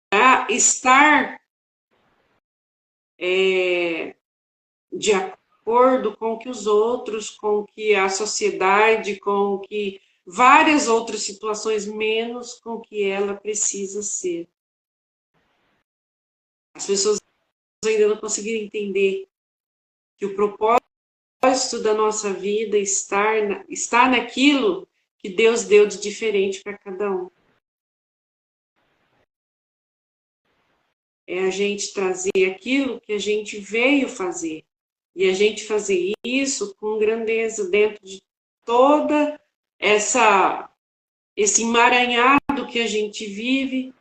S1: Para estar de acordo com que os outros, com que a sociedade, com que várias outras situações, menos com que ela precisa ser. As pessoas ainda não conseguiram entender que o propósito da nossa vida está naquilo que Deus deu de diferente para cada um. É a gente trazer aquilo que a gente veio fazer. E a gente fazer isso com grandeza dentro de toda esse emaranhado que a gente vive,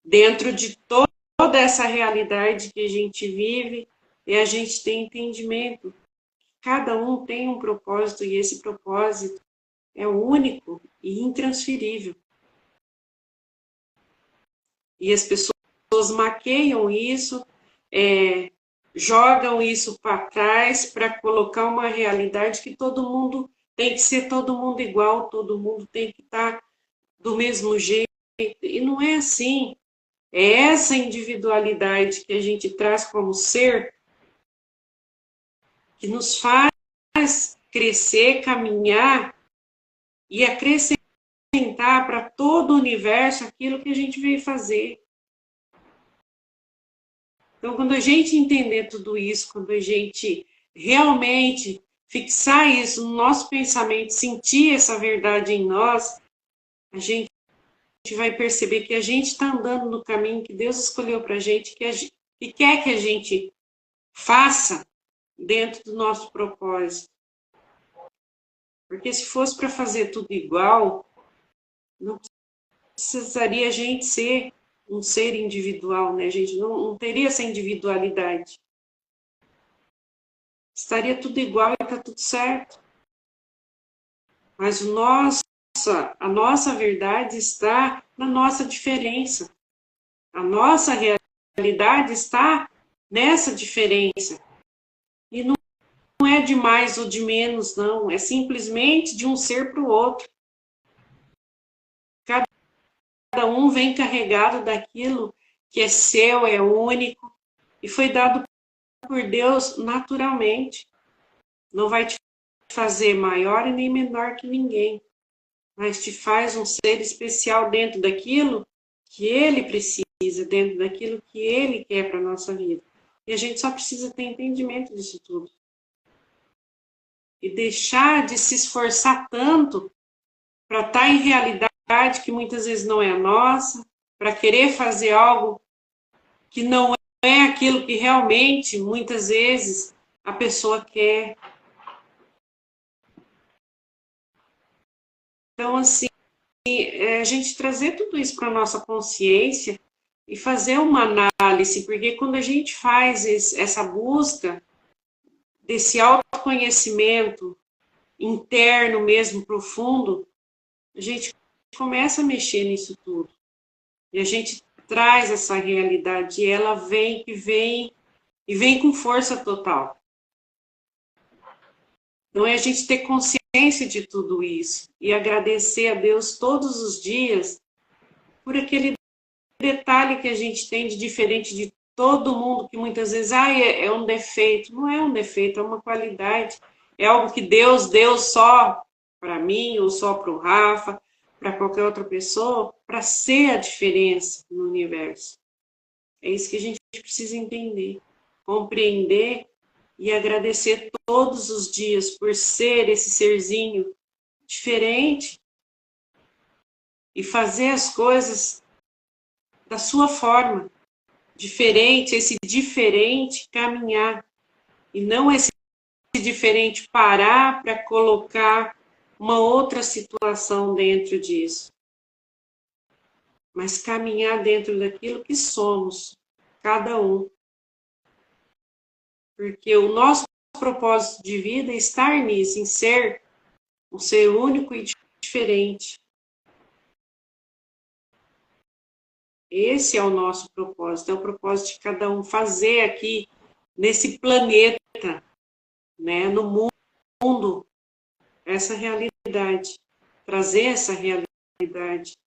S1: dentro de toda essa realidade que a gente vive, e a gente tem entendimento. Cada um tem um propósito, e esse propósito é único e intransferível. E as pessoas maqueiam isso, jogam isso para trás para colocar uma realidade que todo mundo tem que ser todo mundo igual, todo mundo tem que estar do mesmo jeito. E não é assim. É essa individualidade que a gente traz como ser que nos faz crescer, caminhar e acrescentar para todo o universo aquilo que a gente veio fazer. Então, quando a gente entender tudo isso, quando a gente realmente fixar isso no nosso pensamento, sentir essa verdade em nós, a gente vai perceber que a gente está andando no caminho que Deus escolheu para a gente, e quer que a gente faça dentro do nosso propósito. Porque se fosse para fazer tudo igual, não precisaria a gente ser um ser individual, né? A gente não teria essa individualidade. Estaria tudo igual e está tudo certo. Mas a nossa verdade está na nossa diferença. A nossa realidade está nessa diferença. E não é de mais ou de menos, não. É simplesmente de um ser para o outro. Cada um vem carregado daquilo que é seu, é único, e foi dado por Deus naturalmente. Não vai te fazer maior e nem menor que ninguém, mas te faz um ser especial dentro daquilo que Ele precisa, dentro daquilo que Ele quer para a nossa vida. E a gente só precisa ter entendimento disso tudo. E deixar de se esforçar tanto para estar em realidade que muitas vezes não é a nossa, para querer fazer algo que não é aquilo que realmente, muitas vezes, a pessoa quer. Então, assim, a gente trazer tudo isso para a nossa consciência e fazer uma análise, porque quando a gente faz essa busca desse autoconhecimento interno mesmo, profundo, a gente começa a mexer nisso tudo. E a gente traz essa realidade, e ela vem e vem com força total. Então é a gente ter consciência de tudo isso e agradecer a Deus todos os dias por aquele detalhe que a gente tem de diferente de todo mundo, que muitas vezes é um defeito. Não é um defeito, é uma qualidade. É algo que Deus deu só para mim, ou só para o Rafa, para qualquer outra pessoa, para ser a diferença no universo. É isso que a gente precisa entender, compreender e agradecer todos os dias por ser esse serzinho diferente e fazer as coisas da sua forma, diferente, esse diferente caminhar, e não esse diferente parar para colocar uma outra situação dentro disso, mas caminhar dentro daquilo que somos, cada um. Porque o nosso propósito de vida é estar nisso, em ser um ser único e diferente. Esse é o nosso propósito, é o propósito de cada um fazer aqui, nesse planeta, né, no mundo, essa realidade, trazer essa realidade,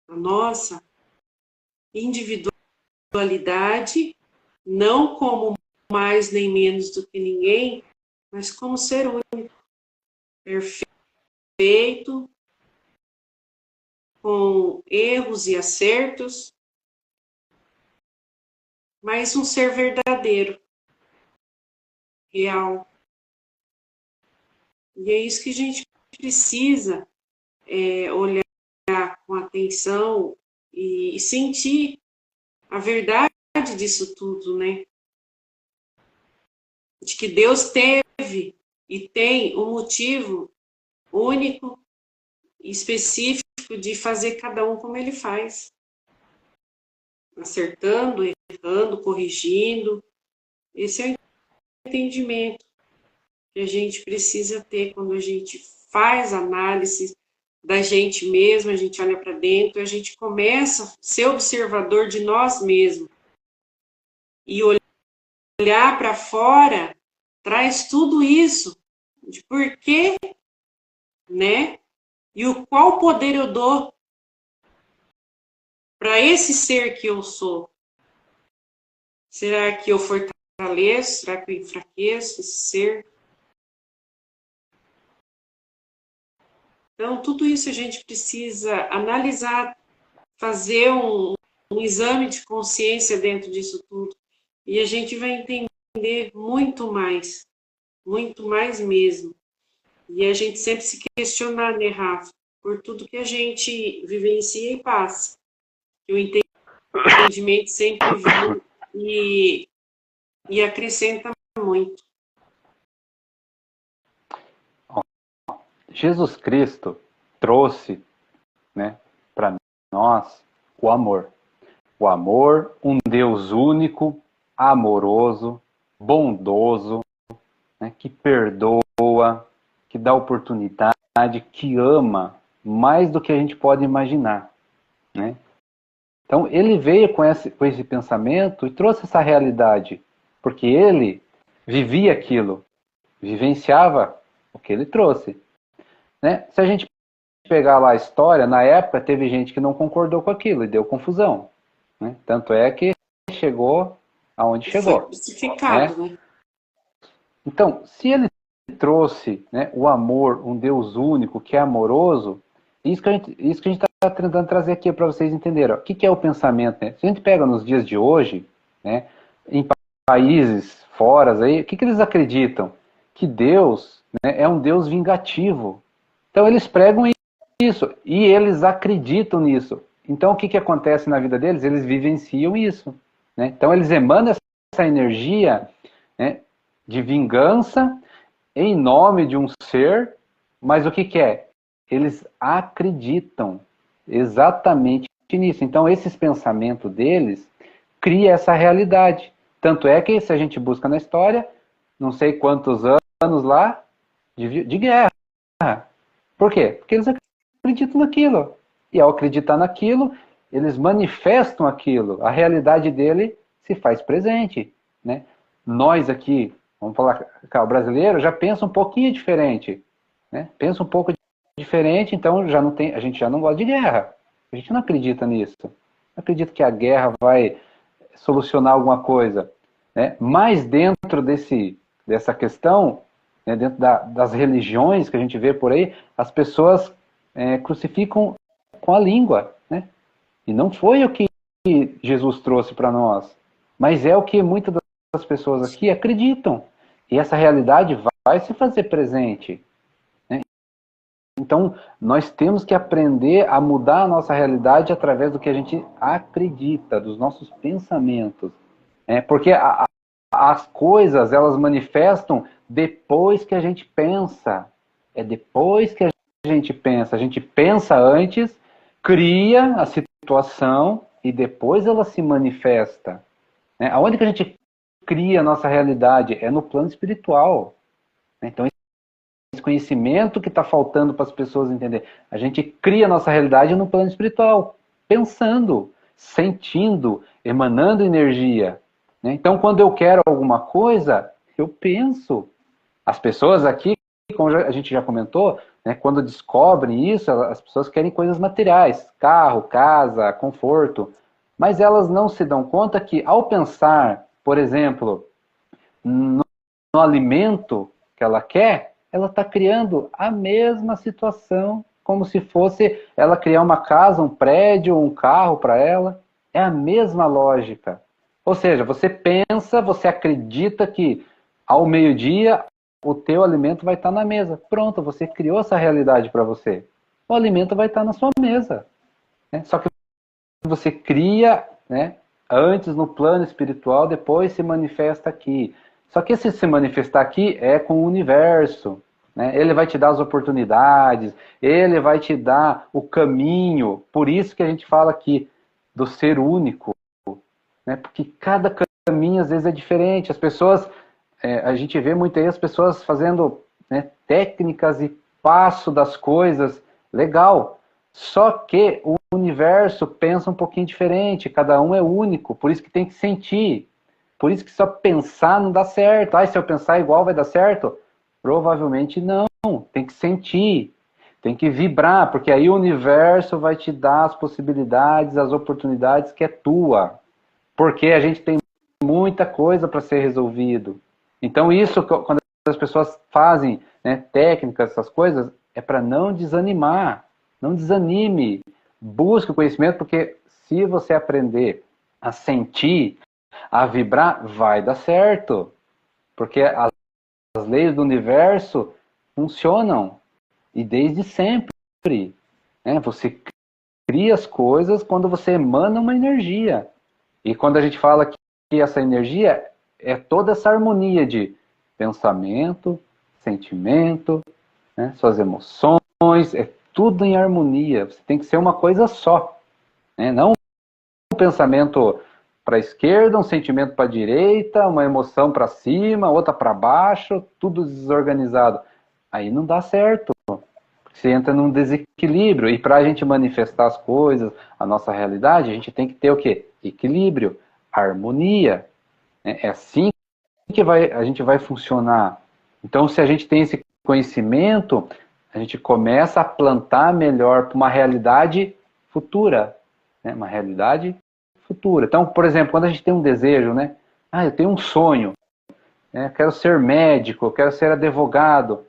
S1: a nossa individualidade, não como mais nem menos do que ninguém, mas como ser único, perfeito, com erros e acertos, mas um ser verdadeiro, real. E é isso que a gente precisa olhar com atenção e sentir a verdade disso tudo, né? De que Deus teve e tem um motivo único e específico de fazer cada um como ele faz. Acertando, errando, corrigindo. Esse é o entendimento que a gente precisa ter quando a gente faz análise da gente mesmo, a gente olha para dentro, a gente começa a ser observador de nós mesmos. E olhar para fora traz tudo isso, de porquê, né? E o qual poder eu dou para esse ser que eu sou. Será que eu fortaleço? Será que eu enfraqueço esse ser? Então, tudo isso a gente precisa analisar, fazer um exame de consciência dentro disso tudo. E a gente vai entender muito mais mesmo. E a gente sempre se questionar, né, Rafa, por tudo que a gente vivencia e passa. E o entendimento sempre vem e acrescenta muito.
S2: Jesus Cristo trouxe, né, para nós o amor. O amor, um Deus único, amoroso, bondoso, né, que perdoa, que dá oportunidade, que ama mais do que a gente pode imaginar, né? Então, ele veio com esse pensamento e trouxe essa realidade, porque ele vivia aquilo, vivenciava o que ele trouxe, né? Se a gente pegar lá a história, na época teve gente que não concordou com aquilo e deu confusão, né? Tanto é que chegou aonde chegou.
S1: Foi crucificado, né?
S2: Então, se ele trouxe, né, o amor, um Deus único, que é amoroso, isso que a gente está tentando trazer aqui para vocês entenderem. Ó. O que é o pensamento? Né? Se a gente pega nos dias de hoje, né, em países fora, aí, o que eles acreditam? Que Deus, né, é um Deus vingativo. Então eles pregam isso, e eles acreditam nisso. Então o que acontece na vida deles? Eles vivenciam isso. Né? Então eles emanam essa energia, né, de vingança em nome de um ser, mas o que é? Eles acreditam exatamente nisso. Então esses pensamentos deles criam essa realidade. Tanto é que se a gente busca na história, não sei quantos anos lá, de guerra. Por quê? Porque eles acreditam naquilo. E ao acreditar naquilo, eles manifestam aquilo. A realidade dele se faz presente. Né? Nós aqui, vamos falar, o brasileiro já pensa um pouquinho diferente. Né? Pensa um pouco diferente, então já não tem, a gente já não gosta de guerra. A gente não acredita nisso. Não acredita que a guerra vai solucionar alguma coisa. Né? Mas dentro dessa questão, né, dentro das religiões que a gente vê por aí, as pessoas crucificam com a língua. Né? E não foi o que Jesus trouxe para nós, mas é o que muitas das pessoas aqui acreditam. E essa realidade vai se fazer presente. Né? Então, nós temos que aprender a mudar a nossa realidade através do que a gente acredita, dos nossos pensamentos. Porque as coisas, elas manifestam depois que a gente pensa. É depois que a gente pensa. A gente pensa antes, cria a situação e depois ela se manifesta. Aonde que a gente cria a nossa realidade? É no plano espiritual. Então, esse conhecimento que está faltando para as pessoas entenderem. A gente cria a nossa realidade no plano espiritual, pensando, sentindo, emanando energia. Então, quando eu quero alguma coisa, eu penso. As pessoas aqui, como a gente já comentou, né, quando descobrem isso, as pessoas querem coisas materiais, carro, casa, conforto, mas elas não se dão conta que ao pensar, por exemplo, no alimento que ela quer, ela está criando a mesma situação, como se fosse ela criar uma casa, um prédio, um carro para ela. É a mesma lógica. Ou seja, você pensa, você acredita que ao meio-dia o teu alimento vai estar na mesa. Pronto, você criou essa realidade para você. O alimento vai estar na sua mesa. Né? Só que você cria, né, antes no plano espiritual, depois se manifesta aqui. Só que esse se manifestar aqui é com o universo. Né? Ele vai te dar as oportunidades, ele vai te dar o caminho. Por isso que a gente fala aqui do ser único. Né? Porque cada caminho às vezes é diferente. As pessoas, a gente vê muito aí as pessoas fazendo, né, técnicas e passo das coisas, legal. Só que o universo pensa um pouquinho diferente, cada um é único, por isso que tem que sentir. Por isso que só pensar não dá certo. Se eu pensar igual vai dar certo? Provavelmente não. Tem que sentir, tem que vibrar, porque aí o universo vai te dar as possibilidades, as oportunidades que é tua. Porque a gente tem muita coisa para ser resolvido. Então isso, quando as pessoas fazem, né, técnicas, essas coisas, é para não desanimar. Não desanime. Busque o conhecimento, porque se você aprender a sentir, a vibrar, vai dar certo. Porque as leis do universo funcionam. E desde sempre. Né? Você cria as coisas quando você emana uma energia. E quando a gente fala que essa energia é toda essa harmonia de pensamento, sentimento, né, suas emoções, é tudo em harmonia. Você tem que ser uma coisa só. Né? Não um pensamento para a esquerda, um sentimento para a direita, uma emoção para cima, outra para baixo, tudo desorganizado. Aí não dá certo. Você entra num desequilíbrio. E para a gente manifestar as coisas, a nossa realidade, a gente tem que ter o quê? Equilíbrio, harmonia. Né? É assim que a gente vai funcionar. Então, se a gente tem esse conhecimento, a gente começa a plantar melhor para uma realidade futura. Né? Uma realidade futura. Então, por exemplo, quando a gente tem um desejo, né? Eu tenho um sonho. Né? Eu quero ser médico, eu quero ser advogado.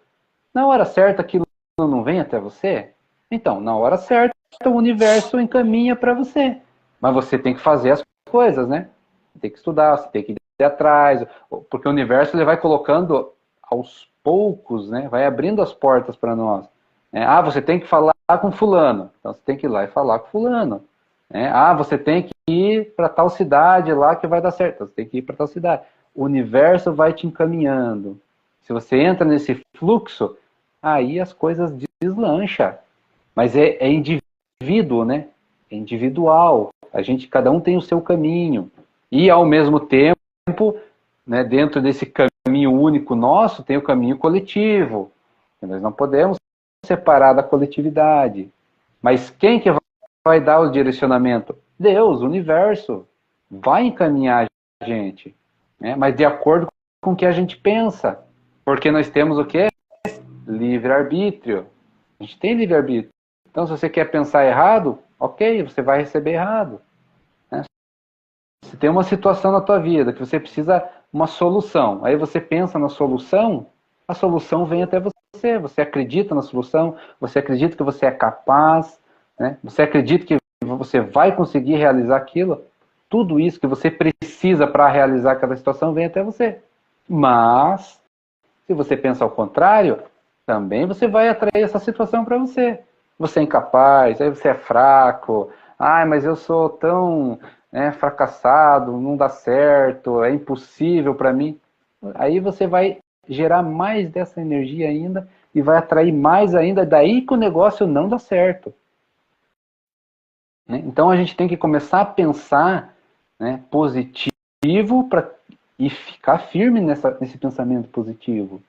S2: Na hora certa, aquilo não vem até você? Então, na hora certa, o universo encaminha para você. Mas você tem que fazer as coisas, né? Você tem que estudar, você tem que ir atrás, porque o universo ele vai colocando aos poucos, né? Vai abrindo as portas para nós. Você tem que falar com fulano. Então você tem que ir lá e falar com fulano. Você tem que ir para tal cidade lá que vai dar certo. Então, você tem que ir para tal cidade. O universo vai te encaminhando. Se você entra nesse fluxo, aí as coisas deslancham. Mas é indivíduo, né? É individual. Cada um tem o seu caminho. E, ao mesmo tempo, né, dentro desse caminho único nosso, tem o caminho coletivo. Nós não podemos separar da coletividade. Mas quem que vai dar o direcionamento? Deus, o universo. Vai encaminhar a gente. Né? Mas de acordo com o que a gente pensa. Porque nós temos o quê? Livre-arbítrio. A gente tem livre-arbítrio. Então, se você quer pensar errado, ok, você vai receber errado. Né? Se tem uma situação na tua vida que você precisa uma solução, aí você pensa na solução, a solução vem até você. Você acredita na solução, você acredita que você é capaz, né? Você acredita que você vai conseguir realizar aquilo. Tudo isso que você precisa para realizar aquela situação vem até você. Mas, se você pensa ao contrário, também você vai atrair essa situação para você. Você é incapaz, aí você é fraco, mas eu sou tão fracassado, não dá certo, é impossível para mim. Aí você vai gerar mais dessa energia ainda e vai atrair mais ainda, daí que o negócio não dá certo. Né? Então a gente tem que começar a pensar, né, positivo e ficar firme nesse pensamento positivo.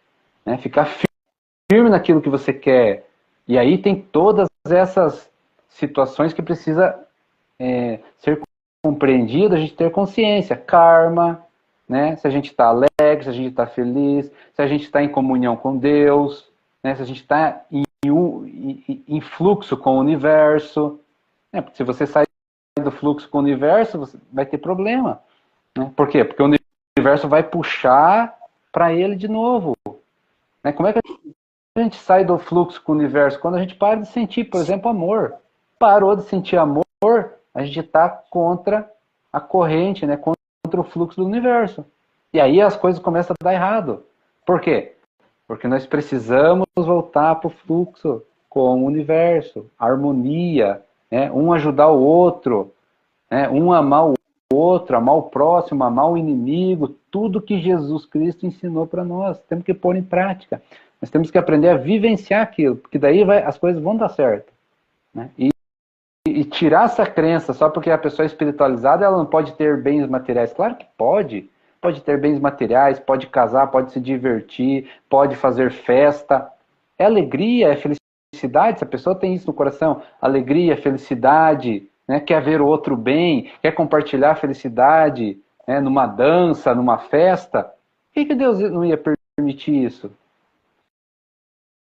S2: Né? Ficar firme naquilo que você quer. E aí tem todas essas situações que precisa ser compreendida, a gente ter consciência. Karma, né? Se a gente está alegre, se a gente está feliz, se a gente está em comunhão com Deus, né? Se a gente está em fluxo com o universo. Né? Porque se você sair do fluxo com o universo, você vai ter problema. Né? Por quê? Porque o universo vai puxar para ele de novo. Né? Como é que a gente sai do fluxo com o universo? Quando a gente para de sentir, por exemplo, amor. Parou de sentir amor, a gente está contra a corrente, né? Contra o fluxo do universo. E aí as coisas começam a dar errado. Por quê? Porque nós precisamos voltar para o fluxo com o universo, harmonia, né? Um ajudar o outro, né? Um amar o outro, amar o próximo, amar o inimigo, tudo que Jesus Cristo ensinou para nós. Temos que pôr em prática. Nós temos que aprender a vivenciar aquilo, porque daí as coisas vão dar certo. Né? E tirar essa crença só porque a pessoa é espiritualizada, ela não pode ter bens materiais. Claro que pode. Pode ter bens materiais, pode casar, pode se divertir, pode fazer festa. É alegria, é felicidade. Se a pessoa tem isso no coração, alegria, felicidade, né? Quer ver o outro bem, quer compartilhar a felicidade, né? Numa dança, numa festa, por que Deus não ia permitir isso?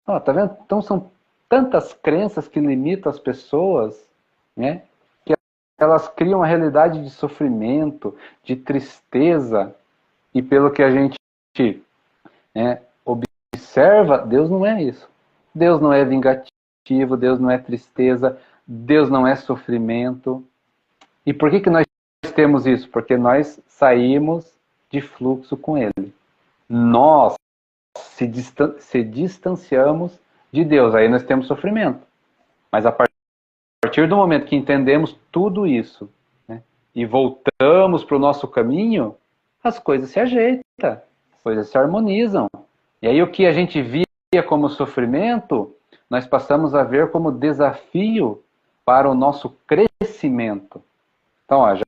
S2: Tá vendo? Então são tantas crenças que limitam as pessoas, né? Que elas criam uma realidade de sofrimento, de tristeza, e pelo que a gente observa, Deus não é isso. Deus não é vingativo, Deus não é tristeza, Deus não é sofrimento. E por que nós temos isso? Porque nós saímos de fluxo com Ele. Nós se distanciamos de Deus, aí nós temos sofrimento. Mas a partir do momento que entendemos tudo isso, né, e voltamos para o nosso caminho, as coisas se ajeitam, as coisas se harmonizam. E aí o que a gente via como sofrimento, nós passamos a ver como desafio para o nosso crescimento. Então, ó, já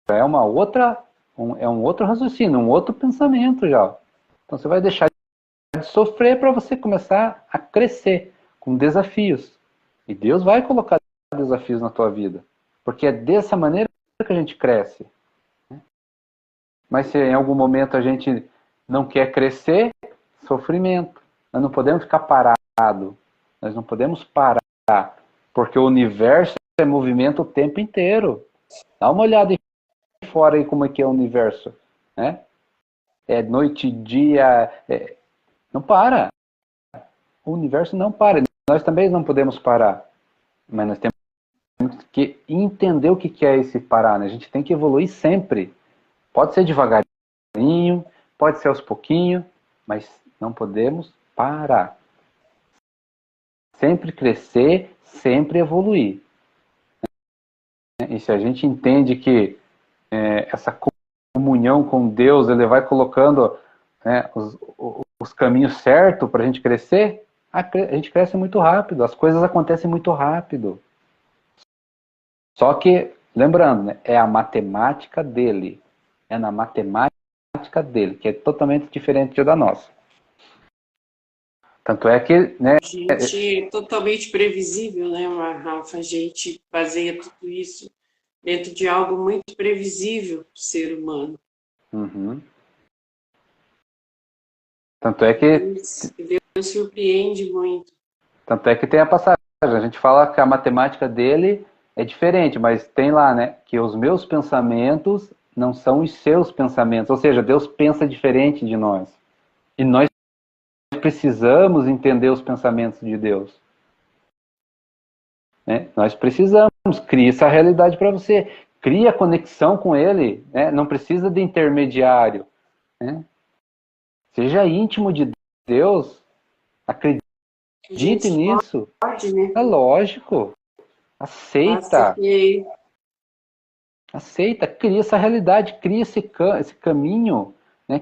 S2: é uma outra, um outro raciocínio, um outro pensamento já. Então você vai deixar de sofrer para você começar a crescer com desafios. E Deus vai colocar desafios na tua vida. Porque é dessa maneira que a gente cresce. Mas se em algum momento a gente não quer crescer, sofrimento. Nós não podemos ficar parado. Nós não podemos parar. Porque o universo é movimento o tempo inteiro. Dá uma olhada aí fora aí como é que é o universo. Né? É noite e dia. Não para. O universo não para. Nós também não podemos parar. Mas nós temos que entender o que é esse parar. Né? A gente tem que evoluir sempre. Pode ser devagarinho, pode ser aos pouquinhos, mas não podemos parar. Sempre crescer, sempre evoluir. E se a gente entende que essa comunhão com Deus, ele vai colocando, né, os caminhos certos para a gente crescer, a gente cresce muito rápido, as coisas acontecem muito rápido. Só que, lembrando, né, é a matemática dele. É na matemática dele, que é totalmente diferente da nossa. Tanto é que, né,
S1: A gente é totalmente previsível, né, Rafa? A gente baseia tudo isso dentro de algo muito previsível do ser humano.
S2: Uhum. Tanto é que
S1: Deus surpreende muito.
S2: Tanto é que tem a passagem, a gente fala que a matemática dele é diferente, mas tem lá, né, que os meus pensamentos não são os seus pensamentos, ou seja, Deus pensa diferente de nós. E nós precisamos entender os pensamentos de Deus. Né? Nós precisamos, cria essa realidade para você, cria conexão com Ele, né? Não precisa de intermediário. Né? Seja íntimo de Deus, acredite nisso.
S1: Pode, né?
S2: É lógico. Aceita. Aceita, cria essa realidade, cria esse caminho, né?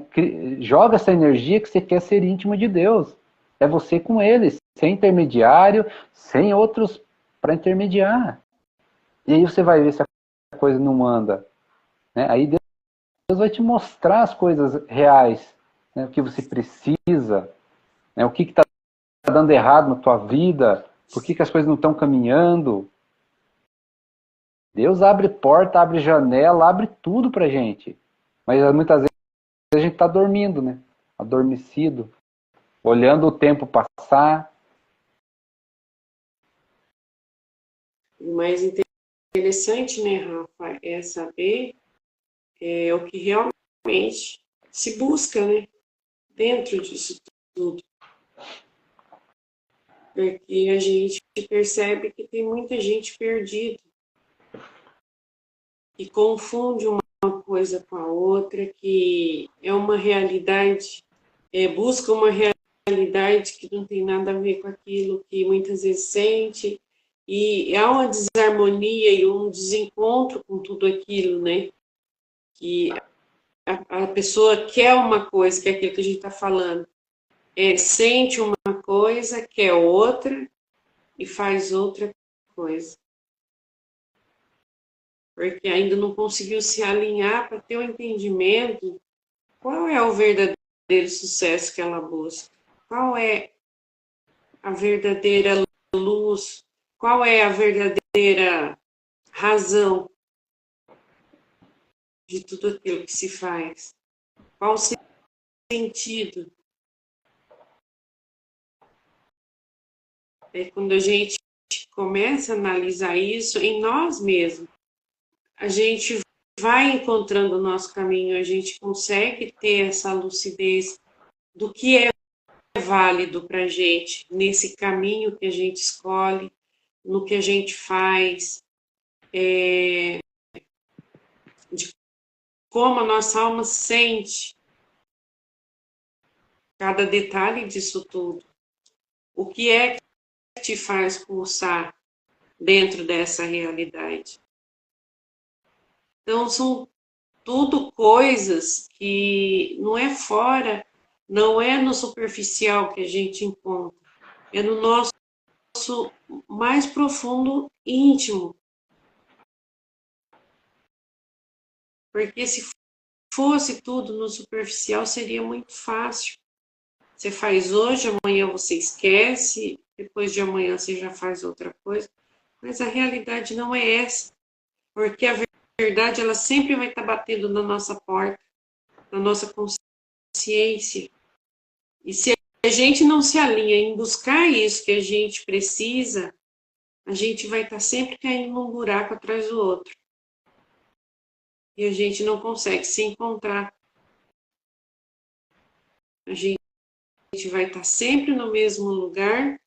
S2: Joga essa energia que você quer ser íntimo de Deus. É você com Ele, sem intermediário, sem outros para intermediar. E aí você vai ver se a coisa não anda. Né? Aí Deus vai te mostrar as coisas reais, né? O que você precisa, né? O que está dando errado na tua vida, por que as coisas não estão caminhando. Deus abre porta, abre janela, abre tudo pra gente. Mas muitas vezes a gente está dormindo, né? Adormecido, olhando o tempo passar.
S1: O mais interessante, né, Rafa, é saber o que realmente se busca, né, dentro disso tudo. Porque a gente percebe que tem muita gente perdida, que confunde uma coisa com a outra, que é uma realidade, busca uma realidade que não tem nada a ver com aquilo que muitas vezes sente, e há uma desarmonia e um desencontro com tudo aquilo, né? Que a pessoa quer uma coisa, que é aquilo que a gente está falando, sente uma coisa, quer outra e faz outra coisa. Porque ainda não conseguiu se alinhar para ter o entendimento qual é o verdadeiro sucesso que ela busca, qual é a verdadeira luz, qual é a verdadeira razão de tudo aquilo que se faz, qual o sentido. É quando a gente começa a analisar isso em nós mesmos, a gente vai encontrando o nosso caminho, a gente consegue ter essa lucidez do que é válido para a gente nesse caminho que a gente escolhe, no que a gente faz, de como a nossa alma sente cada detalhe disso tudo. O que é que te faz pulsar dentro dessa realidade? Então, são tudo coisas que não é fora, não é no superficial que a gente encontra, é no nosso mais profundo íntimo. Porque se fosse tudo no superficial, seria muito fácil. Você faz hoje, amanhã você esquece, depois de amanhã você já faz outra coisa. Mas a realidade não é essa, porque a verdade ela sempre vai estar batendo na nossa porta, na nossa consciência. E se a gente não se alinha em buscar isso que a gente precisa, a gente vai estar sempre caindo num buraco atrás do outro. E a gente não consegue se encontrar. A gente vai estar sempre no mesmo lugar,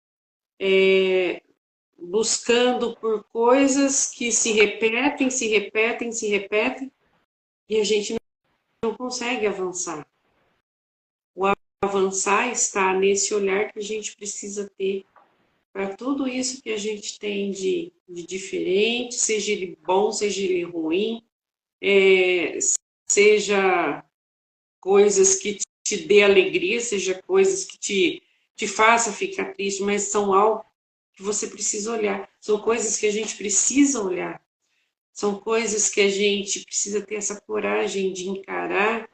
S1: buscando por coisas que se repetem, se repetem, se repetem, e a gente não consegue avançar. O avançar está nesse olhar que a gente precisa ter para tudo isso que a gente tem de diferente, seja ele bom, seja ele ruim, seja coisas que te dê alegria, seja coisas que te faça ficar triste, mas são algo que você precisa olhar. São coisas que a gente precisa olhar. São coisas que a gente precisa ter essa coragem de encarar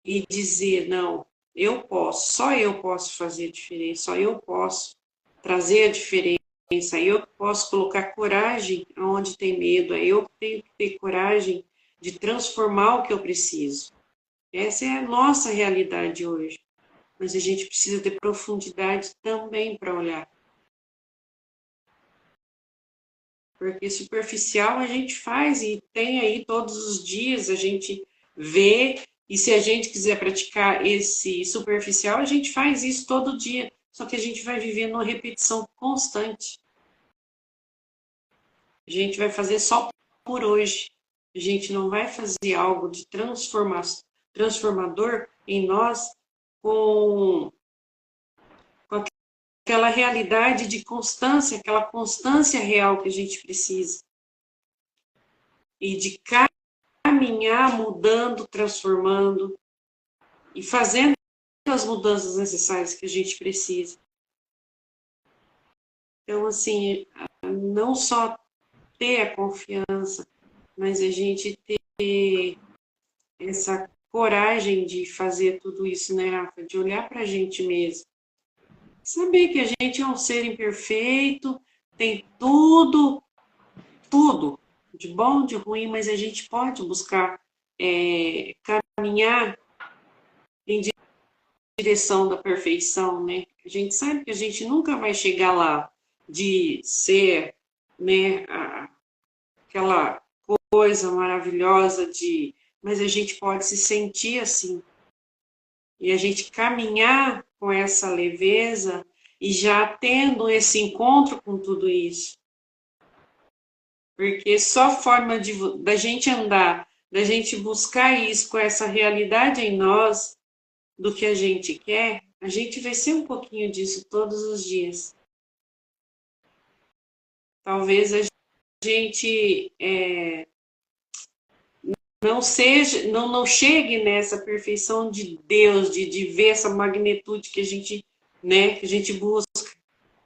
S1: e dizer, não, eu posso, só eu posso fazer a diferença, só eu posso trazer a diferença, eu posso colocar coragem onde tem medo, eu tenho que ter coragem de transformar o que eu preciso. Essa é a nossa realidade hoje. Mas a gente precisa ter profundidade também para olhar. Porque superficial a gente faz e tem aí todos os dias, a gente vê, e se a gente quiser praticar esse superficial, a gente faz isso todo dia. Só que a gente vai vivendo uma repetição constante. A gente vai fazer só por hoje. A gente não vai fazer algo de transformador em nós com aquela realidade de constância, aquela constância real que a gente precisa. E de caminhar, mudando, transformando e fazendo as mudanças necessárias que a gente precisa. Então, assim, não só ter a confiança, mas a gente ter essa coragem de fazer tudo isso, né, Rafa? De olhar para a gente mesmo. Saber que a gente é um ser imperfeito, tem tudo de bom, de ruim, mas a gente pode buscar caminhar em direção da perfeição, né? A gente sabe que a gente nunca vai chegar lá de ser, né, aquela coisa maravilhosa mas a gente pode se sentir assim. E a gente caminhar com essa leveza e já tendo esse encontro com tudo isso. Porque só forma da gente andar, da gente buscar isso com essa realidade em nós, do que a gente quer, a gente vai ser um pouquinho disso todos os dias. Talvez a gente não chegue nessa perfeição de Deus, de ver essa magnitude que a gente, né, que a gente busca,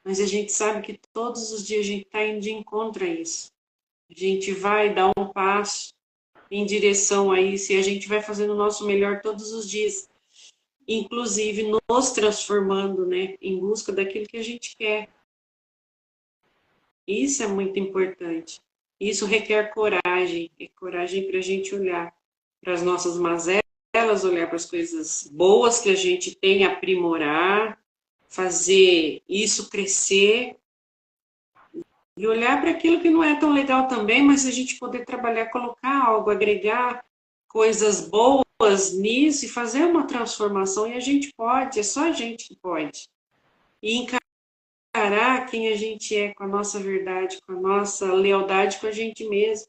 S1: mas a gente sabe que todos os dias a gente está indo de encontro a isso. A gente vai dar um passo em direção a isso e a gente vai fazendo o nosso melhor todos os dias, inclusive nos transformando, né, em busca daquilo que a gente quer. Isso é muito importante. Isso requer coragem, é coragem para a gente olhar para as nossas mazelas, olhar para as coisas boas que a gente tem, aprimorar, fazer isso crescer e olhar para aquilo que não é tão legal também, mas a gente poder trabalhar, colocar algo, agregar coisas boas nisso e fazer uma transformação. E a gente pode, é só a gente que pode. E encarar quem a gente é com a nossa verdade, com a nossa lealdade com a gente mesmo.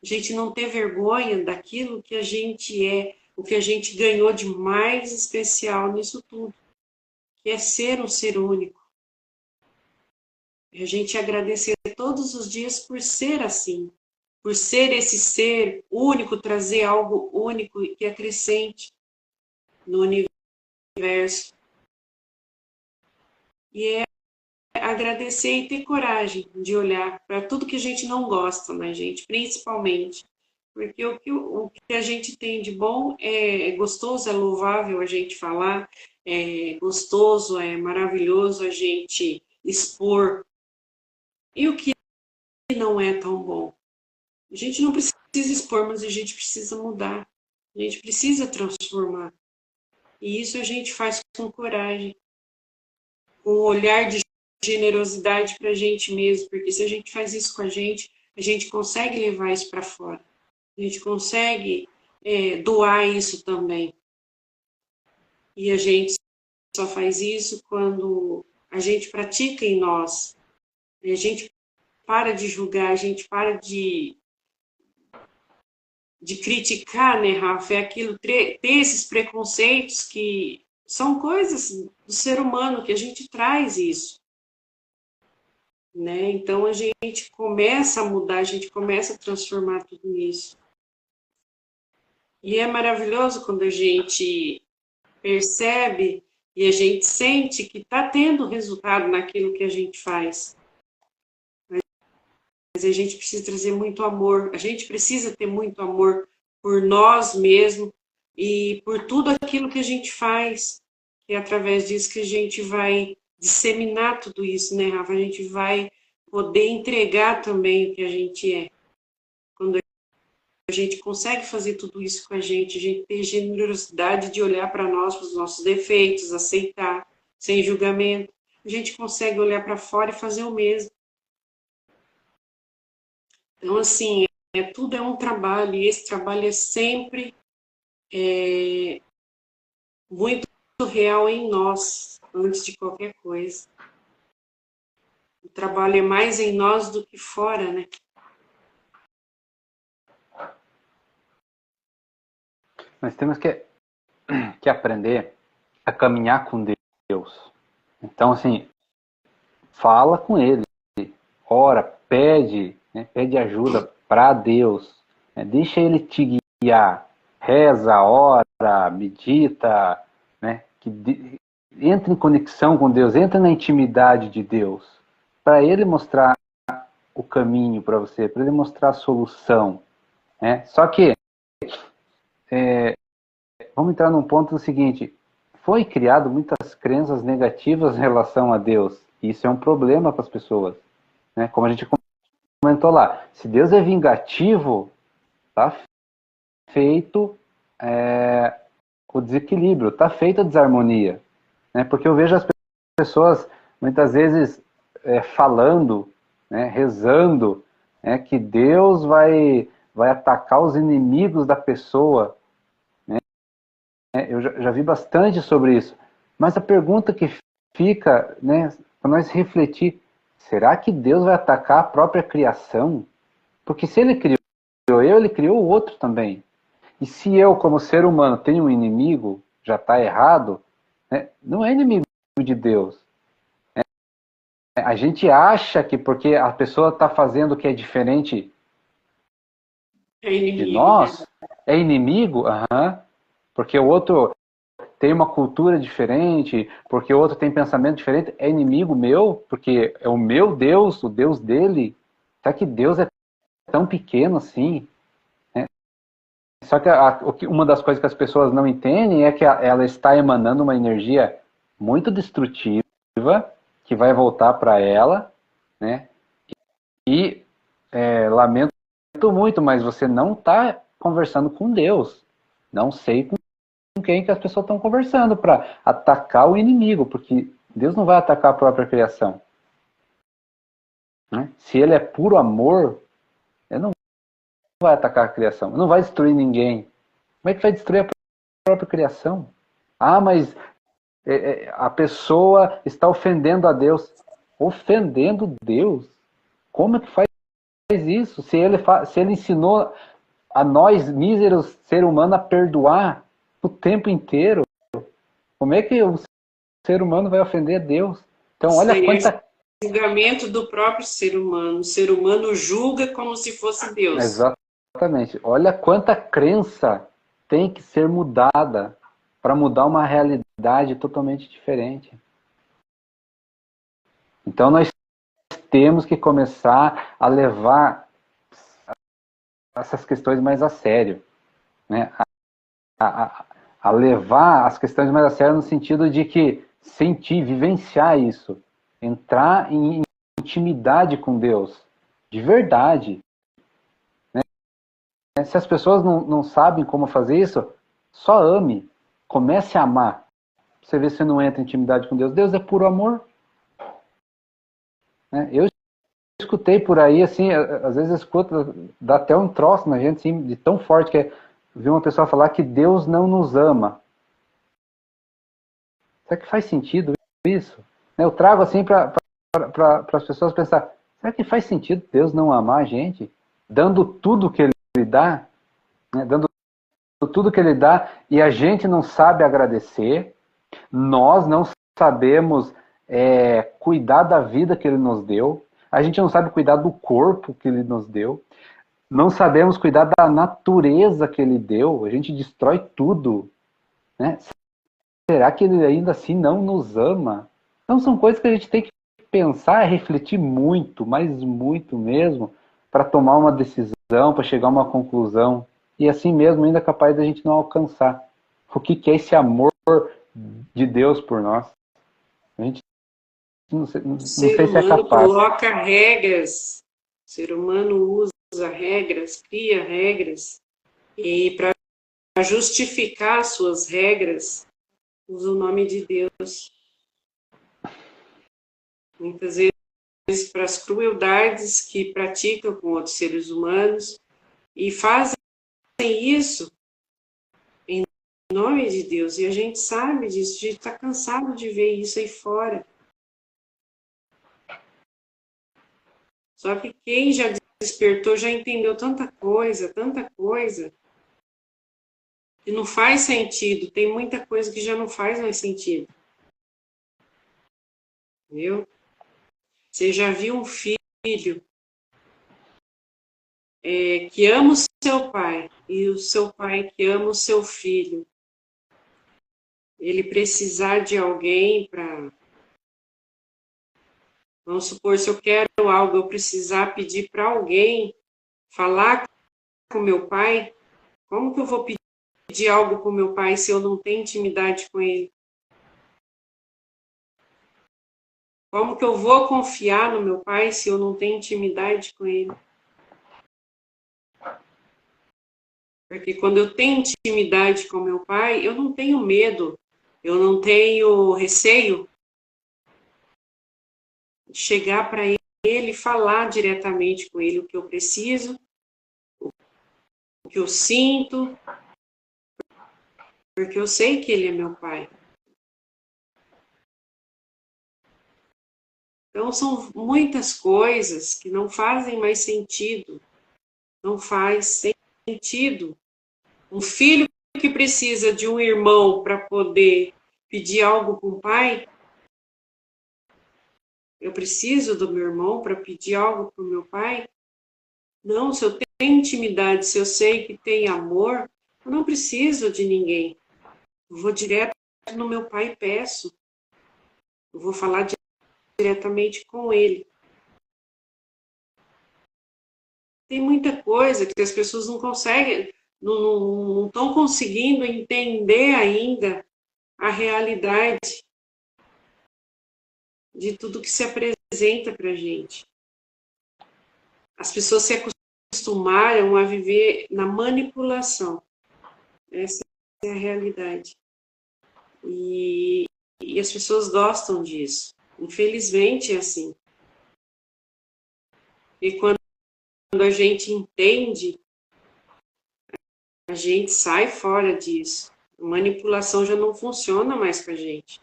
S1: A gente não ter vergonha daquilo que a gente é, o que a gente ganhou de mais especial nisso tudo, que é ser um ser único. E a gente agradecer todos os dias por ser assim, por ser esse ser único, trazer algo único e que acrescente no universo. E é agradecer e ter coragem de olhar para tudo que a gente não gosta na gente, principalmente. Porque o que a gente tem de bom é gostoso, é louvável a gente falar, é gostoso, é maravilhoso a gente expor. E o que não é tão bom? A gente não precisa expor, mas a gente precisa mudar. A gente precisa transformar. E isso a gente faz com coragem, com um olhar de generosidade para a gente mesmo, porque se a gente faz isso com a gente consegue levar isso para fora. A gente consegue doar isso também. E a gente só faz isso quando a gente pratica em nós. A gente para de julgar, a gente para de criticar, né, Rafa? É aquilo, ter esses preconceitos que são coisas do ser humano, que a gente traz isso. Né? Então a gente começa a mudar, a gente começa a transformar tudo isso. E é maravilhoso quando a gente percebe e a gente sente que está tendo resultado naquilo que a gente faz. Mas a gente precisa trazer muito amor, a gente precisa ter muito amor por nós mesmos e por tudo aquilo que a gente faz. E é através disso que a gente vai disseminar tudo isso, né, Rafa? A gente vai poder entregar também o que a gente é. Quando a gente consegue fazer tudo isso com a gente ter generosidade de olhar para nós, para os nossos defeitos, aceitar, sem julgamento, a gente consegue olhar para fora e fazer o mesmo. Então, assim, tudo é um trabalho, e esse trabalho é sempre muito real em nós, antes de qualquer coisa. O trabalho é mais em nós do que fora, né?
S2: Nós temos que aprender a caminhar com Deus. Então, assim, fala com Ele, ora, pede, né, pede ajuda para Deus, né, deixa Ele te guiar, reza, ora, medita, né, entra em conexão com Deus, entra na intimidade de Deus, para Ele mostrar o caminho para você, para Ele mostrar a solução. Né? Só que vamos entrar num ponto do seguinte: foi criado muitas crenças negativas em relação a Deus. E isso é um problema para as pessoas. Né? Como a gente comentou lá, se Deus é vingativo, tá feito o desequilíbrio, tá feita a desarmonia. Né? Porque eu vejo as pessoas, muitas vezes, falando, né, rezando, né, que Deus vai atacar os inimigos da pessoa. Eu já vi bastante sobre isso. Mas a pergunta que fica, né, para nós refletir, será que Deus vai atacar a própria criação? Porque se Ele criou eu, Ele criou o outro também. E se eu, como ser humano, tenho um inimigo, já está errado, né, não é inimigo de Deus. A gente acha que porque a pessoa está fazendo o que é diferente de nós, é inimigo, porque o outro tem uma cultura diferente, porque o outro tem pensamento diferente, é inimigo meu, porque é o meu Deus, o Deus dele. Será que Deus é tão pequeno assim? Né? Só que uma das coisas que as pessoas não entendem é que ela está emanando uma energia muito destrutiva, que vai voltar para ela, né? E lamento muito, mas você não está conversando com Deus. Não sei com quem que as pessoas estão conversando para atacar o inimigo, porque Deus não vai atacar a própria criação. Né? Se Ele é puro amor, Ele não vai atacar a criação, não vai destruir ninguém. Como é que vai destruir a própria criação? Ah, mas a pessoa está ofendendo a Deus. Ofendendo Deus? Como é que faz isso? Se ele ensinou a nós, míseros ser humano, a perdoar o tempo inteiro, como é que o ser humano vai ofender a Deus? Então, olha quanta...
S1: julgamento do próprio ser humano. O ser humano julga como se fosse Deus.
S2: Exatamente. Olha quanta crença tem que ser mudada para mudar uma realidade totalmente diferente. Então, nós temos que começar a levar essas questões mais a sério. Né? a levar as questões mais a sério no sentido de que sentir, vivenciar isso, entrar em intimidade com Deus, de verdade. Se as pessoas não sabem como fazer isso, só ame, comece a amar. Você vê se não entra em intimidade com Deus. Deus é puro amor. Eu escutei por aí, assim, às vezes eu escuto, dá até um troço na gente, assim, de tão forte que é ver uma pessoa falar que Deus não nos ama. Será que faz sentido isso? Eu trago assim para as pessoas pensar, será que faz sentido Deus não amar a gente? Dando tudo que Ele dá, né? Dando tudo que Ele dá, e a gente não sabe agradecer, nós não sabemos cuidar da vida que Ele nos deu, a gente não sabe cuidar do corpo que Ele nos deu, não sabemos cuidar da natureza que Ele deu, a gente destrói tudo, né? Será que Ele ainda assim não nos ama? Então são coisas que a gente tem que pensar, refletir muito, mas muito mesmo, para tomar uma decisão, para chegar a uma conclusão, e assim mesmo ainda é capaz da gente não alcançar. O que é esse amor de Deus por nós? A gente não
S1: O ser
S2: sei se é
S1: humano
S2: capaz.
S1: coloca regras, o ser humano usa regras, cria regras, e para justificar suas regras, usa o nome de Deus. Muitas vezes para as crueldades que praticam com outros seres humanos, e fazem isso em nome de Deus. E a gente sabe disso, a gente está cansado de ver isso aí fora. Só que quem já despertou, já entendeu tanta coisa, que não faz sentido. Tem muita coisa que já não faz mais sentido. Entendeu? Você já viu um filho que ama o seu pai, e o seu pai que ama o seu filho, ele precisar de alguém para... Vamos supor, se eu quero algo, eu precisar pedir para alguém falar com meu pai, como que eu vou pedir algo para o meu pai se eu não tenho intimidade com ele? Como que eu vou confiar no meu pai se eu não tenho intimidade com ele? Porque quando eu tenho intimidade com meu pai, eu não tenho medo, eu não tenho receio de chegar para ele e falar diretamente com ele o que eu preciso, o que eu sinto, porque eu sei que ele é meu pai. Então, são muitas coisas que não fazem mais sentido. Não faz sentido. Um filho que precisa de um irmão para poder pedir algo para o pai, eu preciso do meu irmão para pedir algo para o meu pai? Não, se eu tenho intimidade, se eu sei que tem amor, eu não preciso de ninguém. Eu vou direto no meu pai e peço. Eu vou falar diretamente com ele. Tem muita coisa que as pessoas não conseguem, não estão conseguindo entender ainda a realidade de tudo que se apresenta para a gente. As pessoas se acostumaram a viver na manipulação. Essa é a realidade. E as pessoas gostam disso. Infelizmente é assim. E quando a gente entende, a gente sai fora disso. A manipulação já não funciona mais para a gente.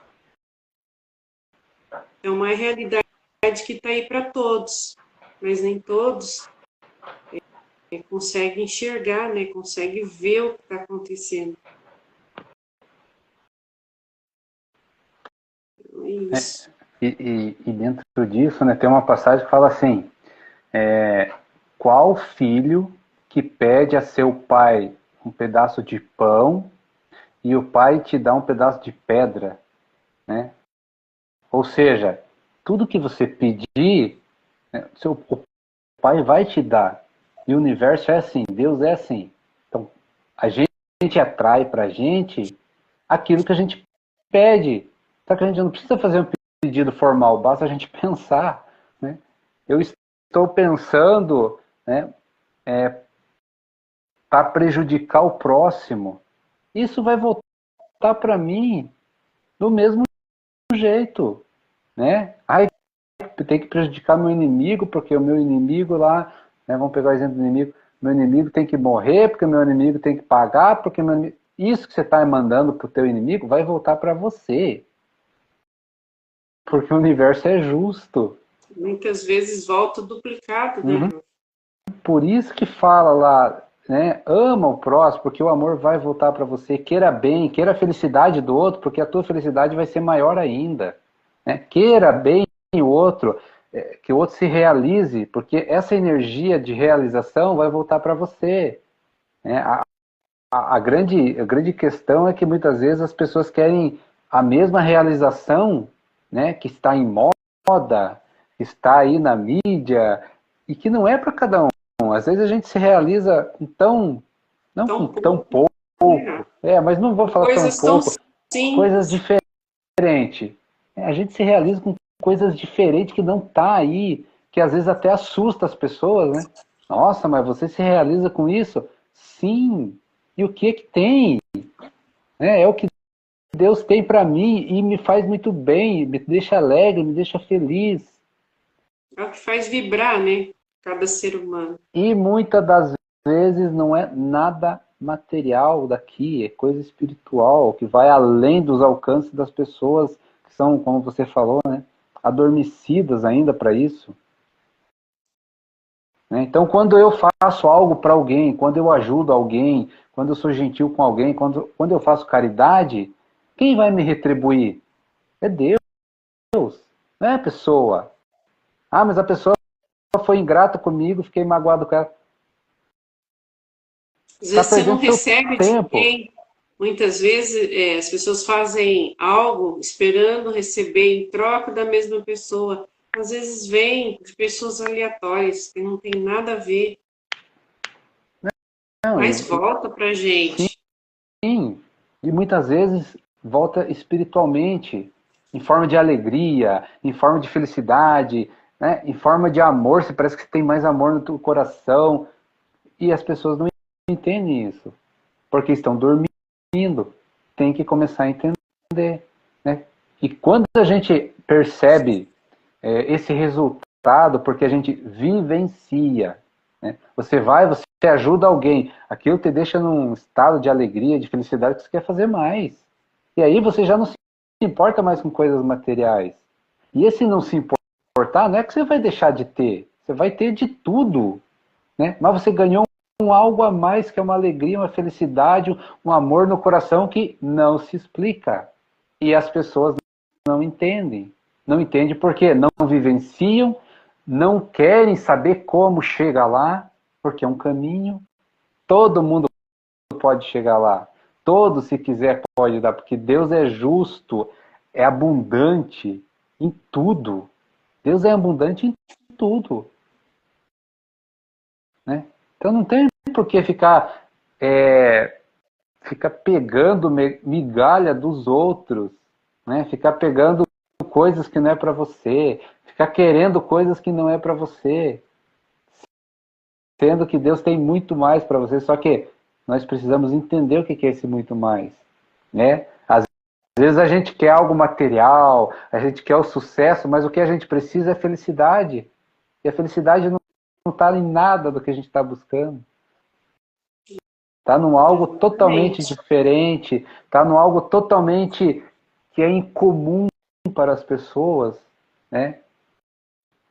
S1: É uma realidade que está aí para todos, mas nem todos conseguem enxergar, né? Conseguem ver o que está acontecendo. Então, é isso.
S2: E dentro disso, né, tem uma passagem que fala assim, qual filho que pede a seu pai um pedaço de pão e o pai te dá um pedaço de pedra, né? Ou seja, tudo que você pedir, né, o pai vai te dar. E o universo é assim, Deus é assim. Então, a gente atrai para a gente aquilo que a gente pede. Só que a gente não precisa fazer um pedido formal, basta a gente pensar, né? Eu estou pensando, né, para prejudicar o próximo. Isso vai voltar para mim do mesmo jeito, né? Ai, tem que prejudicar meu inimigo, porque o meu inimigo lá, né, vamos pegar o exemplo do inimigo, meu inimigo tem que morrer, porque meu inimigo tem que pagar, porque meu inimigo... Isso que você está mandando para o teu inimigo vai voltar para você. Porque o universo é justo.
S1: Muitas vezes volta duplicado, né?
S2: Uhum. Por isso que fala lá, né? Ama o próximo, porque o amor vai voltar para você. Queira bem, queira a felicidade do outro, porque a tua felicidade vai ser maior ainda. Né? Queira bem o outro, que o outro se realize, porque essa energia de realização vai voltar para você. Né? A grande questão é que muitas vezes as pessoas querem a mesma realização, né, que está em moda, que está aí na mídia, e que não é para cada um. Às vezes a gente se realiza com não com
S1: Tão
S2: tão
S1: pouco,
S2: pouco,
S1: né?
S2: mas não vou falar tão
S1: Coisas tão
S2: pouco, coisas
S1: simples.
S2: diferentes. A gente se realiza com coisas diferentes que não tá aí, que às vezes até assusta as pessoas, né? Nossa, mas você se realiza com isso? Sim. E o que que tem? É o que Deus tem para mim e me faz muito bem, me deixa alegre, me deixa feliz.
S1: É o que faz vibrar, né? Cada ser humano.
S2: E muitas das vezes não é nada material daqui, é coisa espiritual, que vai além dos alcances das pessoas que são, como você falou, né, adormecidas ainda para isso. Né? Então, quando eu faço algo para alguém, quando eu ajudo alguém, quando eu sou gentil com alguém, quando eu faço caridade, quem vai me retribuir? É Deus, não é a pessoa. Ah, mas a pessoa foi ingrata comigo, fiquei magoado com ela.
S1: Às
S2: Está
S1: vezes você não
S2: perdendo seu
S1: recebe de
S2: tempo.
S1: ninguém. Muitas vezes as pessoas fazem algo esperando receber em troca da mesma pessoa. Às vezes vem de pessoas aleatórias, que não tem nada a ver,
S2: Não,
S1: mas volta pra
S2: sim,
S1: gente.
S2: e muitas vezes volta espiritualmente, em forma de alegria, em forma de felicidade, né? Em forma de amor, se parece que tem mais amor no teu coração. E as pessoas não entendem isso, porque estão dormindo. Tem que começar a entender. Né? E quando a gente percebe esse resultado, porque a gente vivencia, né? Você ajuda alguém, aquilo te deixa num estado de alegria, de felicidade, que você quer fazer mais. E aí você já não se importa mais com coisas materiais. E esse não se importar, não é que você vai deixar de ter, você vai ter de tudo. Né? Mas você ganhou algo a mais, que é uma alegria, uma felicidade, um amor no coração que não se explica. E as pessoas não entendem. Não entendem porque não vivenciam, não querem saber como chega lá, porque é um caminho. Todo mundo pode chegar lá. Todo, se quiser, pode dar, porque Deus é justo, é abundante em tudo. Deus é abundante em tudo. Né? Então não tem por que ficar pegando migalha dos outros, né? Ficar pegando coisas que não é para você, ficar querendo coisas que não é para você, sendo que Deus tem muito mais para você, só que nós precisamos entender o que é esse muito mais, né? Às vezes a gente quer algo material, a gente quer o sucesso, mas o que a gente precisa é felicidade. E a felicidade não está em nada do que a gente está buscando. Está num algo totalmente
S1: Exatamente.
S2: diferente, está num algo totalmente que é incomum para as pessoas, né?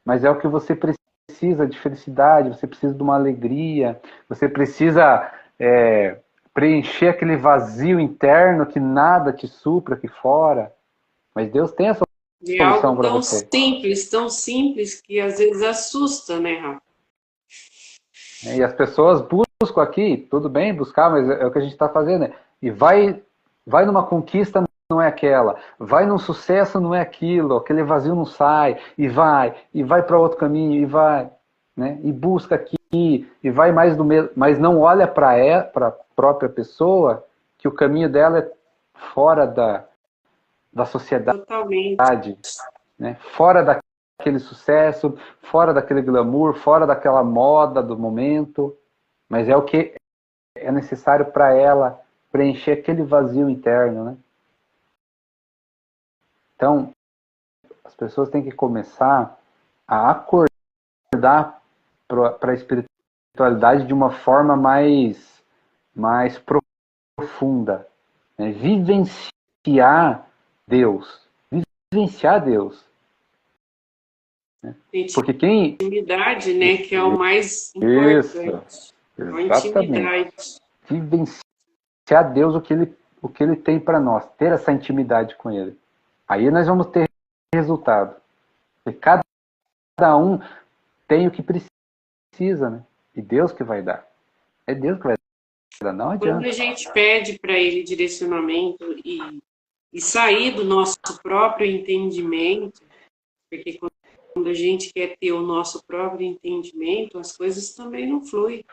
S2: Mas é o que você precisa de felicidade, você precisa de uma alegria, você precisa preencher aquele vazio interno que nada te supra aqui fora. Mas Deus tem essa
S1: É
S2: solução
S1: algo
S2: para você.
S1: tão simples que às vezes assusta, né, Rafa?
S2: Né? E as pessoas buscam aqui, tudo bem buscar, mas é o que a gente está fazendo. Né? E vai numa conquista, não é aquela. Vai num sucesso, não é aquilo. Aquele vazio não sai. E vai para outro caminho, e vai. Né? E busca aqui, e vai mais do mesmo. Mas não olha para a própria pessoa, que o caminho dela é fora da sociedade,
S1: Totalmente.
S2: né? Fora daquele sucesso, fora daquele glamour, fora daquela moda do momento, mas é o que é necessário para ela preencher aquele vazio interno, né? Então, as pessoas têm que começar a acordar para a espiritualidade de uma forma mais profunda, né? Vivenciar Deus. Vivenciar Deus. Né? Porque quem...
S1: Intimidade, né, que é o mais
S2: Isso,
S1: importante. A
S2: exatamente.
S1: intimidade.
S2: Vivenciar Deus, o que Ele tem para nós. Ter essa intimidade com Ele. Aí nós vamos ter resultado. Porque cada um tem o que precisa, né? E Deus que vai dar. É Deus que vai dar, não
S1: Quando
S2: adianta.
S1: a gente pede para ele direcionamento e sair do nosso próprio entendimento, porque quando a gente quer ter o nosso próprio entendimento, as coisas também não fluem.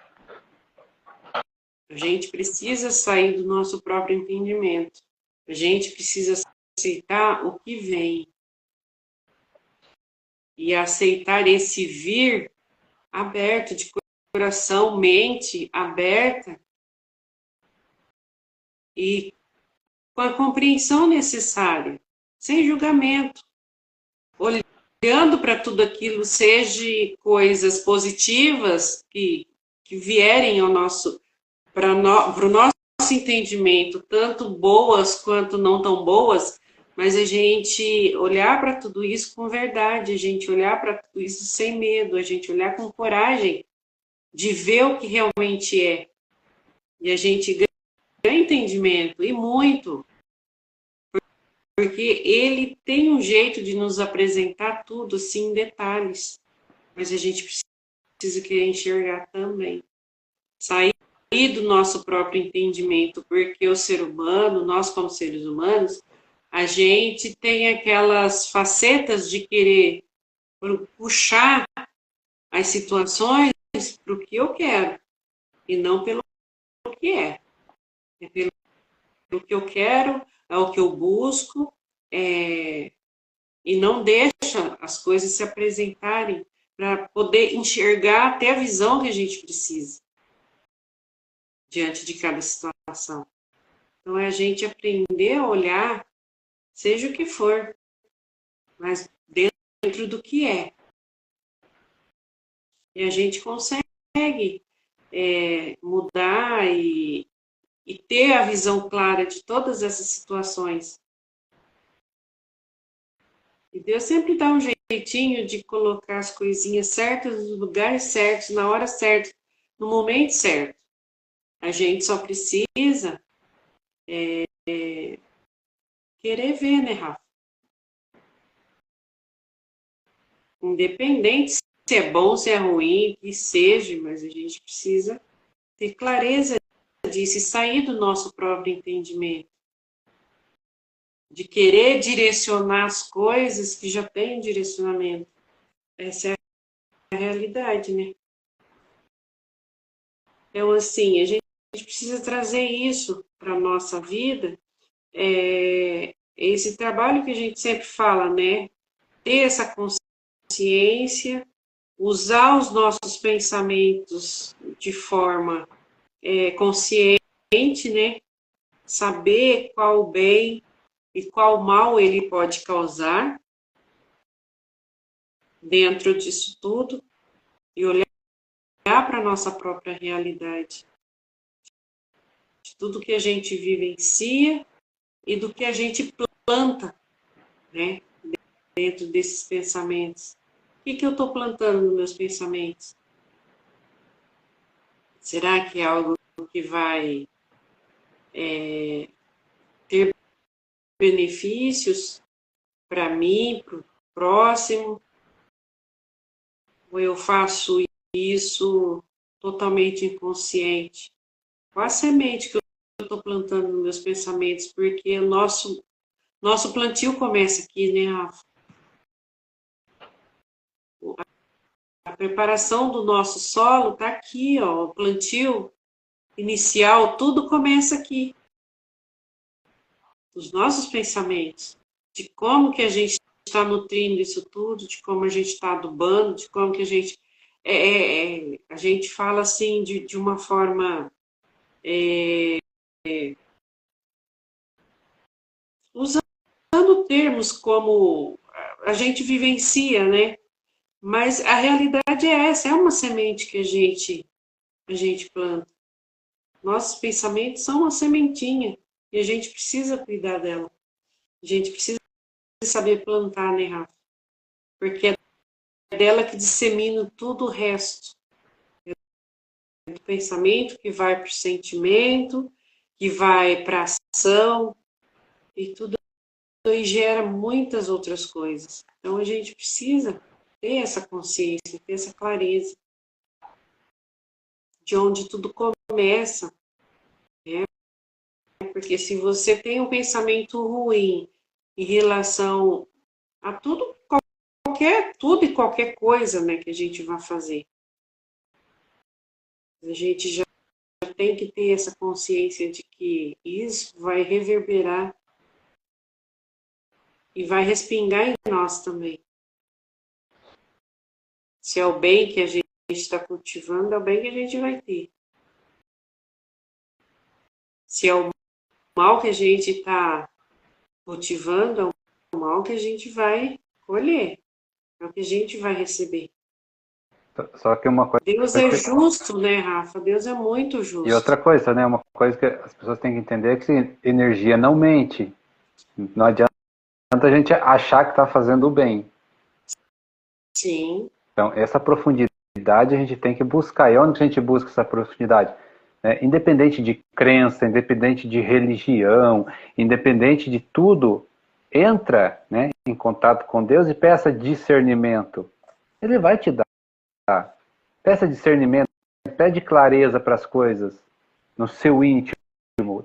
S1: A gente precisa sair do nosso próprio entendimento. A gente precisa aceitar o que vem. E aceitar esse vir aberto, de coração, mente aberta, e com a compreensão necessária, sem julgamento, olhando para tudo aquilo, seja coisas positivas que vierem ao nosso, para o nosso entendimento, tanto boas quanto não tão boas, mas a gente olhar para tudo isso com verdade, a gente olhar para tudo isso sem medo, a gente olhar com coragem de ver o que realmente é. E a gente ganha entendimento, e muito, porque ele tem um jeito de nos apresentar tudo assim em detalhes, mas a gente precisa querer enxergar também. Sair do nosso próprio entendimento, porque o ser humano, nós como seres humanos, a gente tem aquelas facetas de querer puxar as situações para o que eu quero, e não pelo que é. É pelo que eu quero, é o que eu busco, e não deixa as coisas se apresentarem para poder enxergar até a visão que a gente precisa diante de cada situação. Então, é a gente aprender a olhar, seja o que for, mas dentro do que é. E a gente consegue mudar e ter a visão clara de todas essas situações. E Deus sempre dá um jeitinho de colocar as coisinhas certas nos lugares certos, na hora certa, no momento certo. A gente só precisa querer ver, né, Rafa? Independente se é bom, se é ruim, que seja, mas a gente precisa ter clareza disso e sair do nosso próprio entendimento. De querer direcionar as coisas que já têm direcionamento. Essa é a realidade, né? Então, assim, a gente precisa trazer isso para a nossa vida, esse trabalho que a gente sempre fala, né? Ter essa consciência, usar os nossos pensamentos de forma consciente, né? Saber qual o bem e qual mal ele pode causar dentro disso tudo e olhar para a nossa própria realidade, de tudo que a gente vivencia e do que a gente planta, né? Dentro desses pensamentos. O que eu estou plantando nos meus pensamentos? Será que é algo que vai ter benefícios para mim, para o próximo? Ou eu faço isso totalmente inconsciente? Qual a semente que eu estou plantando nos meus pensamentos? Porque o nosso plantio começa aqui, né, Rafa? A preparação do nosso solo está aqui, ó, o plantio inicial, tudo começa aqui. dos nossos pensamentos, de como que a gente está nutrindo isso tudo, de como a gente está adubando, de como que a gente... a gente fala assim de uma forma... usando termos como a gente vivencia, né? Mas a realidade é essa, é uma semente que a gente planta. Nossos pensamentos são uma sementinha e a gente precisa cuidar dela. A gente precisa saber plantar, né, Rafa? Porque é dela que dissemina tudo o resto. É do pensamento que vai para o sentimento, que vai para a ação, e tudo aí gera muitas outras coisas. Então a gente precisa ter essa consciência, ter essa clareza de onde tudo começa, né? Porque se você tem um pensamento ruim em relação a tudo e qualquer coisa, né, que a gente vai fazer, a gente já tem que ter essa consciência de que isso vai reverberar e vai respingar em nós também. Se é o bem que a gente está cultivando, é o bem que a gente vai ter. Se é o mal que a gente está cultivando, é o mal que a gente vai colher, é o que a gente vai receber.
S2: Só que uma coisa
S1: Deus é
S2: que...
S1: justo, né, Rafa? Deus é muito
S2: E outra
S1: justo.
S2: coisa, né? Uma coisa que as pessoas têm que entender é que energia não mente. Não adianta a gente achar que está fazendo o bem.
S1: Sim.
S2: Então, essa profundidade a gente tem que buscar. E onde a gente busca essa profundidade? Independente de crença, independente de religião, independente de tudo, entra, né, em contato com Deus e peça discernimento. Ele vai te dar. Peça discernimento, pede clareza para as coisas no seu íntimo,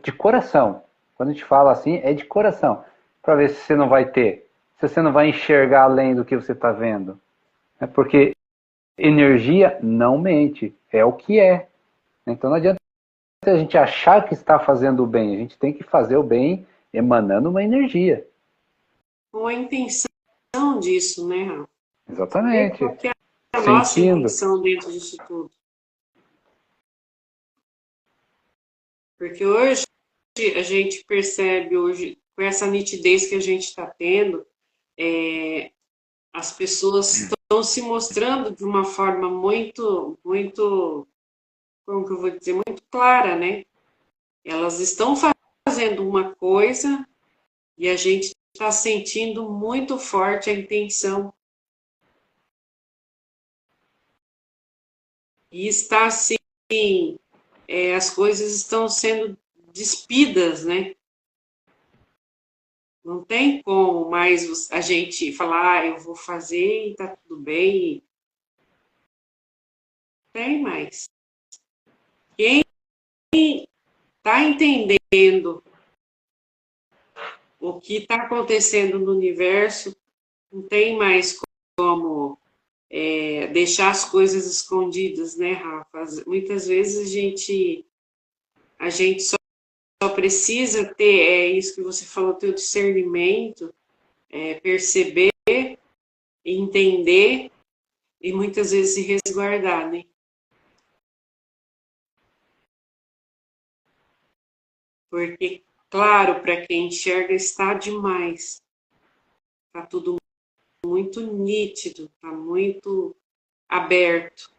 S2: de coração. Quando a gente fala assim, é de coração. Para ver se você não vai ter, se você não vai enxergar além do que você está vendo. Porque energia não mente, é o que é. Então não adianta a gente achar que está fazendo o bem, a gente tem que fazer o bem emanando uma energia.
S1: Com a intenção disso, né, Rafa? Ver
S2: Exatamente.
S1: qual que é a nossa
S2: Sentindo.
S1: intenção dentro disso tudo. Porque hoje a gente percebe, hoje, com essa nitidez que a gente está tendo, as pessoas estão se mostrando de uma forma muito, como que eu vou dizer, muito clara, né? Elas estão fazendo uma coisa e a gente está sentindo muito forte a intenção. E está assim, as coisas estão sendo despidas, né? Não tem como mais a gente falar, eu vou fazer e tá tudo bem. Não tem mais. Quem está entendendo o que está acontecendo no universo, não tem mais como deixar as coisas escondidas, né, Rafa? Muitas vezes a gente só precisa ter, isso que você falou, ter o discernimento, perceber, entender e muitas vezes se resguardar, né? Porque, claro, para quem enxerga está demais. Está tudo muito nítido, está muito aberto.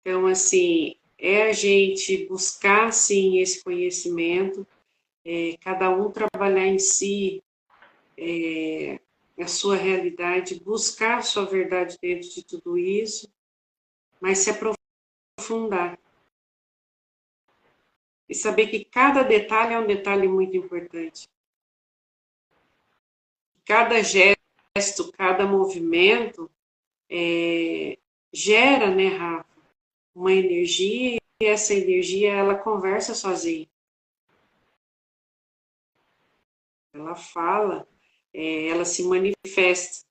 S1: Então, assim, é a gente buscar, sim, esse conhecimento, cada um trabalhar em si, a sua realidade, buscar a sua verdade dentro de tudo isso, mas se aprofundar. E saber que cada detalhe é um detalhe muito importante. Cada gesto, cada movimento gera, né, Rafa, uma energia e essa energia ela conversa sozinha. Ela fala, ela se manifesta.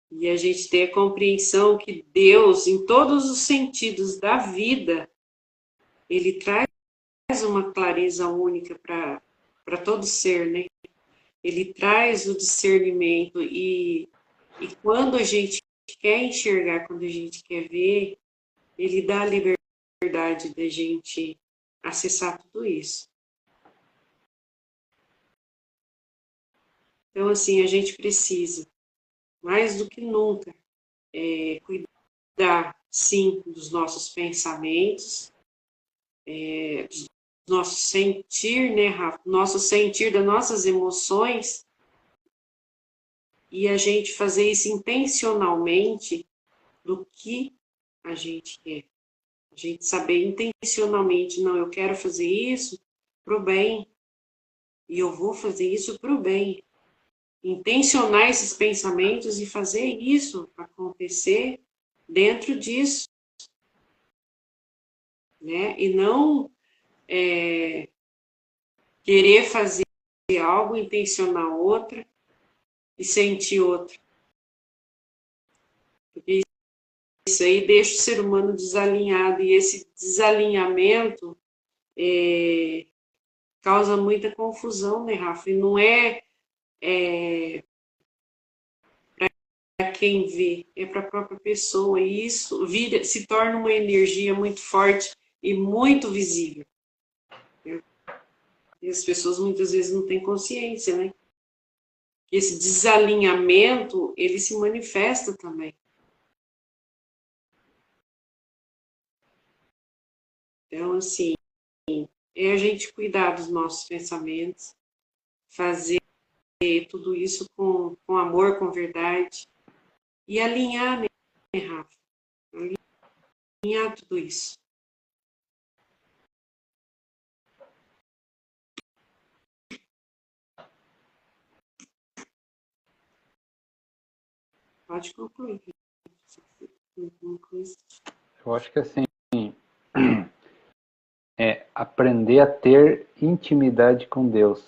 S1: E a gente tem a compreensão que Deus, em todos os sentidos da vida, ele traz uma clareza única para todo ser, né? Ele traz o discernimento e quando a gente quer enxergar, quando a gente quer ver, ele dá a liberdade da gente acessar tudo isso. Então, assim, a gente precisa, mais do que nunca, cuidar, sim, dos nossos pensamentos, do nosso sentir, né, Rafa? Nosso sentir das nossas emoções, e a gente fazer isso intencionalmente do que a gente quer. A gente saber intencionalmente, não, eu quero fazer isso pro bem, e eu vou fazer isso pro bem. Intencionar esses pensamentos e fazer isso acontecer dentro disso, né? E não querer fazer algo, intencionar outra e sentir outra. Porque isso aí deixa o ser humano desalinhado, e esse desalinhamento causa muita confusão, né, Rafa? E não é para quem vê, é para a própria pessoa, e isso se torna uma energia muito forte e muito visível. E as pessoas muitas vezes não têm consciência, né? Esse desalinhamento, ele se manifesta também. Então, assim, é a gente cuidar dos nossos pensamentos, fazer tudo isso com amor, com verdade, e alinhar, né, Rafa? Alinhar tudo isso. Pode concluir.
S2: Eu acho que assim, aprender a ter intimidade com Deus.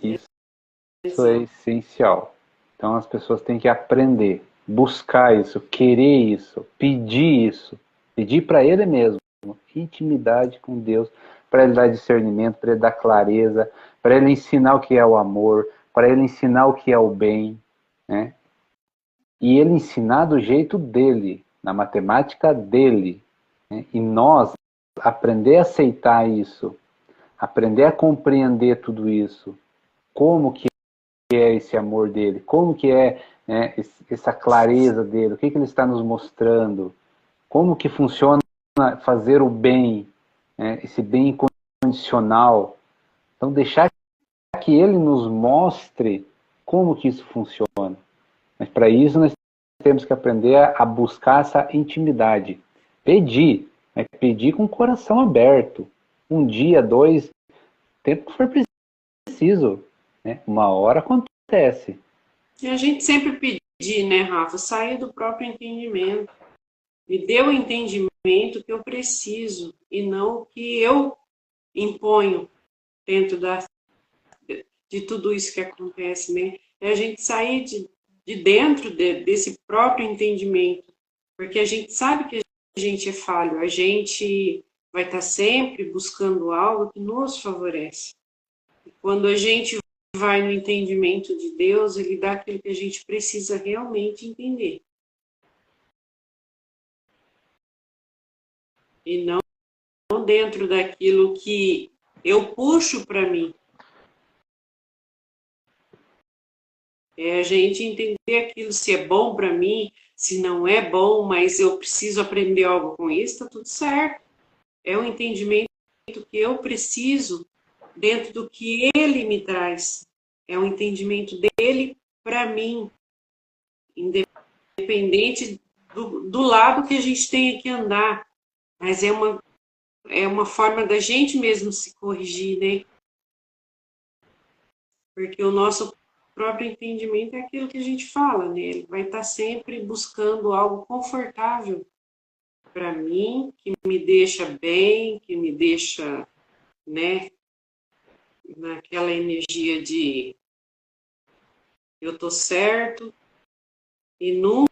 S2: Isso é essencial. Então as pessoas têm que aprender, buscar isso, querer isso, pedir para Ele mesmo, intimidade com Deus, para Ele dar discernimento, para Ele dar clareza, para Ele ensinar o que é o amor, para Ele ensinar o que é o bem, né? E Ele ensinar do jeito dele, na matemática dele, né? E nós aprender a aceitar isso, aprender a compreender tudo isso, como que é esse amor dele, como que é, né, essa clareza dele, o que ele está nos mostrando, como que funciona fazer o bem, né, esse bem incondicional. Então deixar que ele nos mostre como que isso funciona. Mas para isso nós temos que aprender a buscar essa intimidade. Pedir, mas pedir com o coração aberto. Um dia, dois, tempo que for preciso. Né? Uma hora acontece.
S1: E a gente sempre pedir, né, Rafa, sair do próprio entendimento. Me dê o entendimento que eu preciso e não o que eu imponho dentro de tudo isso que acontece, né? É a gente sair de dentro desse próprio entendimento, porque a gente sabe que a gente é falho, a gente vai estar sempre buscando algo que nos favorece. E quando a gente vai no entendimento de Deus, ele dá aquilo que a gente precisa realmente entender. E não dentro daquilo que eu puxo para mim. É a gente entender aquilo, se é bom para mim, se não é bom, mas eu preciso aprender algo com isso, está tudo certo. É um entendimento que eu preciso dentro do que ele me traz. É um entendimento dele para mim, independente do lado que a gente tenha que andar. Mas é uma forma da gente mesmo se corrigir, né? Porque o nosso próprio entendimento é aquilo que a gente fala, né? Ele vai estar sempre buscando algo confortável para mim, que me deixa bem, que me deixa, né, naquela energia de eu tô certo, e nunca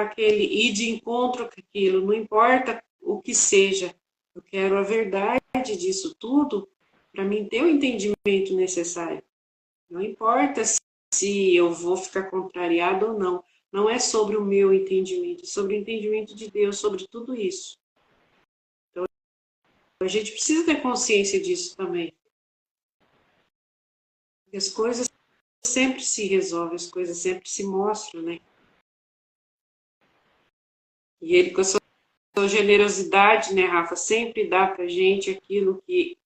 S1: aquele ir de encontro com aquilo, não importa o que seja, Eu quero a verdade disso tudo para mim ter o entendimento necessário. Não importa se eu vou ficar contrariado ou não. Não é sobre o meu entendimento, é sobre o entendimento de Deus, sobre tudo isso. Então, a gente precisa ter consciência disso também. As coisas sempre se resolvem, as coisas sempre se mostram, né? E ele, com a sua generosidade, né, Rafa, sempre dá pra gente aquilo que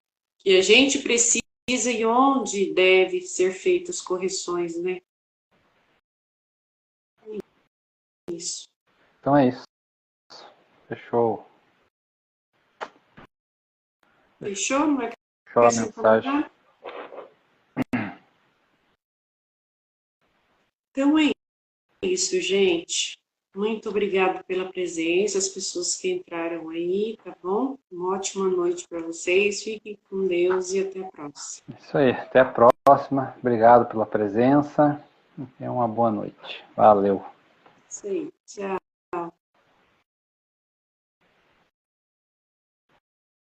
S1: a gente precisa e onde deve ser feitas correções, né? Isso.
S2: Então é isso. Fechou.
S1: Fechou? Não vai
S2: Fechou a
S1: acrescentar
S2: mensagem.
S1: nada? Então é isso, gente. Muito obrigada pela presença, as pessoas que entraram aí, tá bom? Uma ótima noite para vocês. Fiquem com Deus e até a próxima.
S2: Isso aí. Até a próxima. Obrigado pela presença. E uma boa noite. Valeu.
S1: Isso aí. Tchau.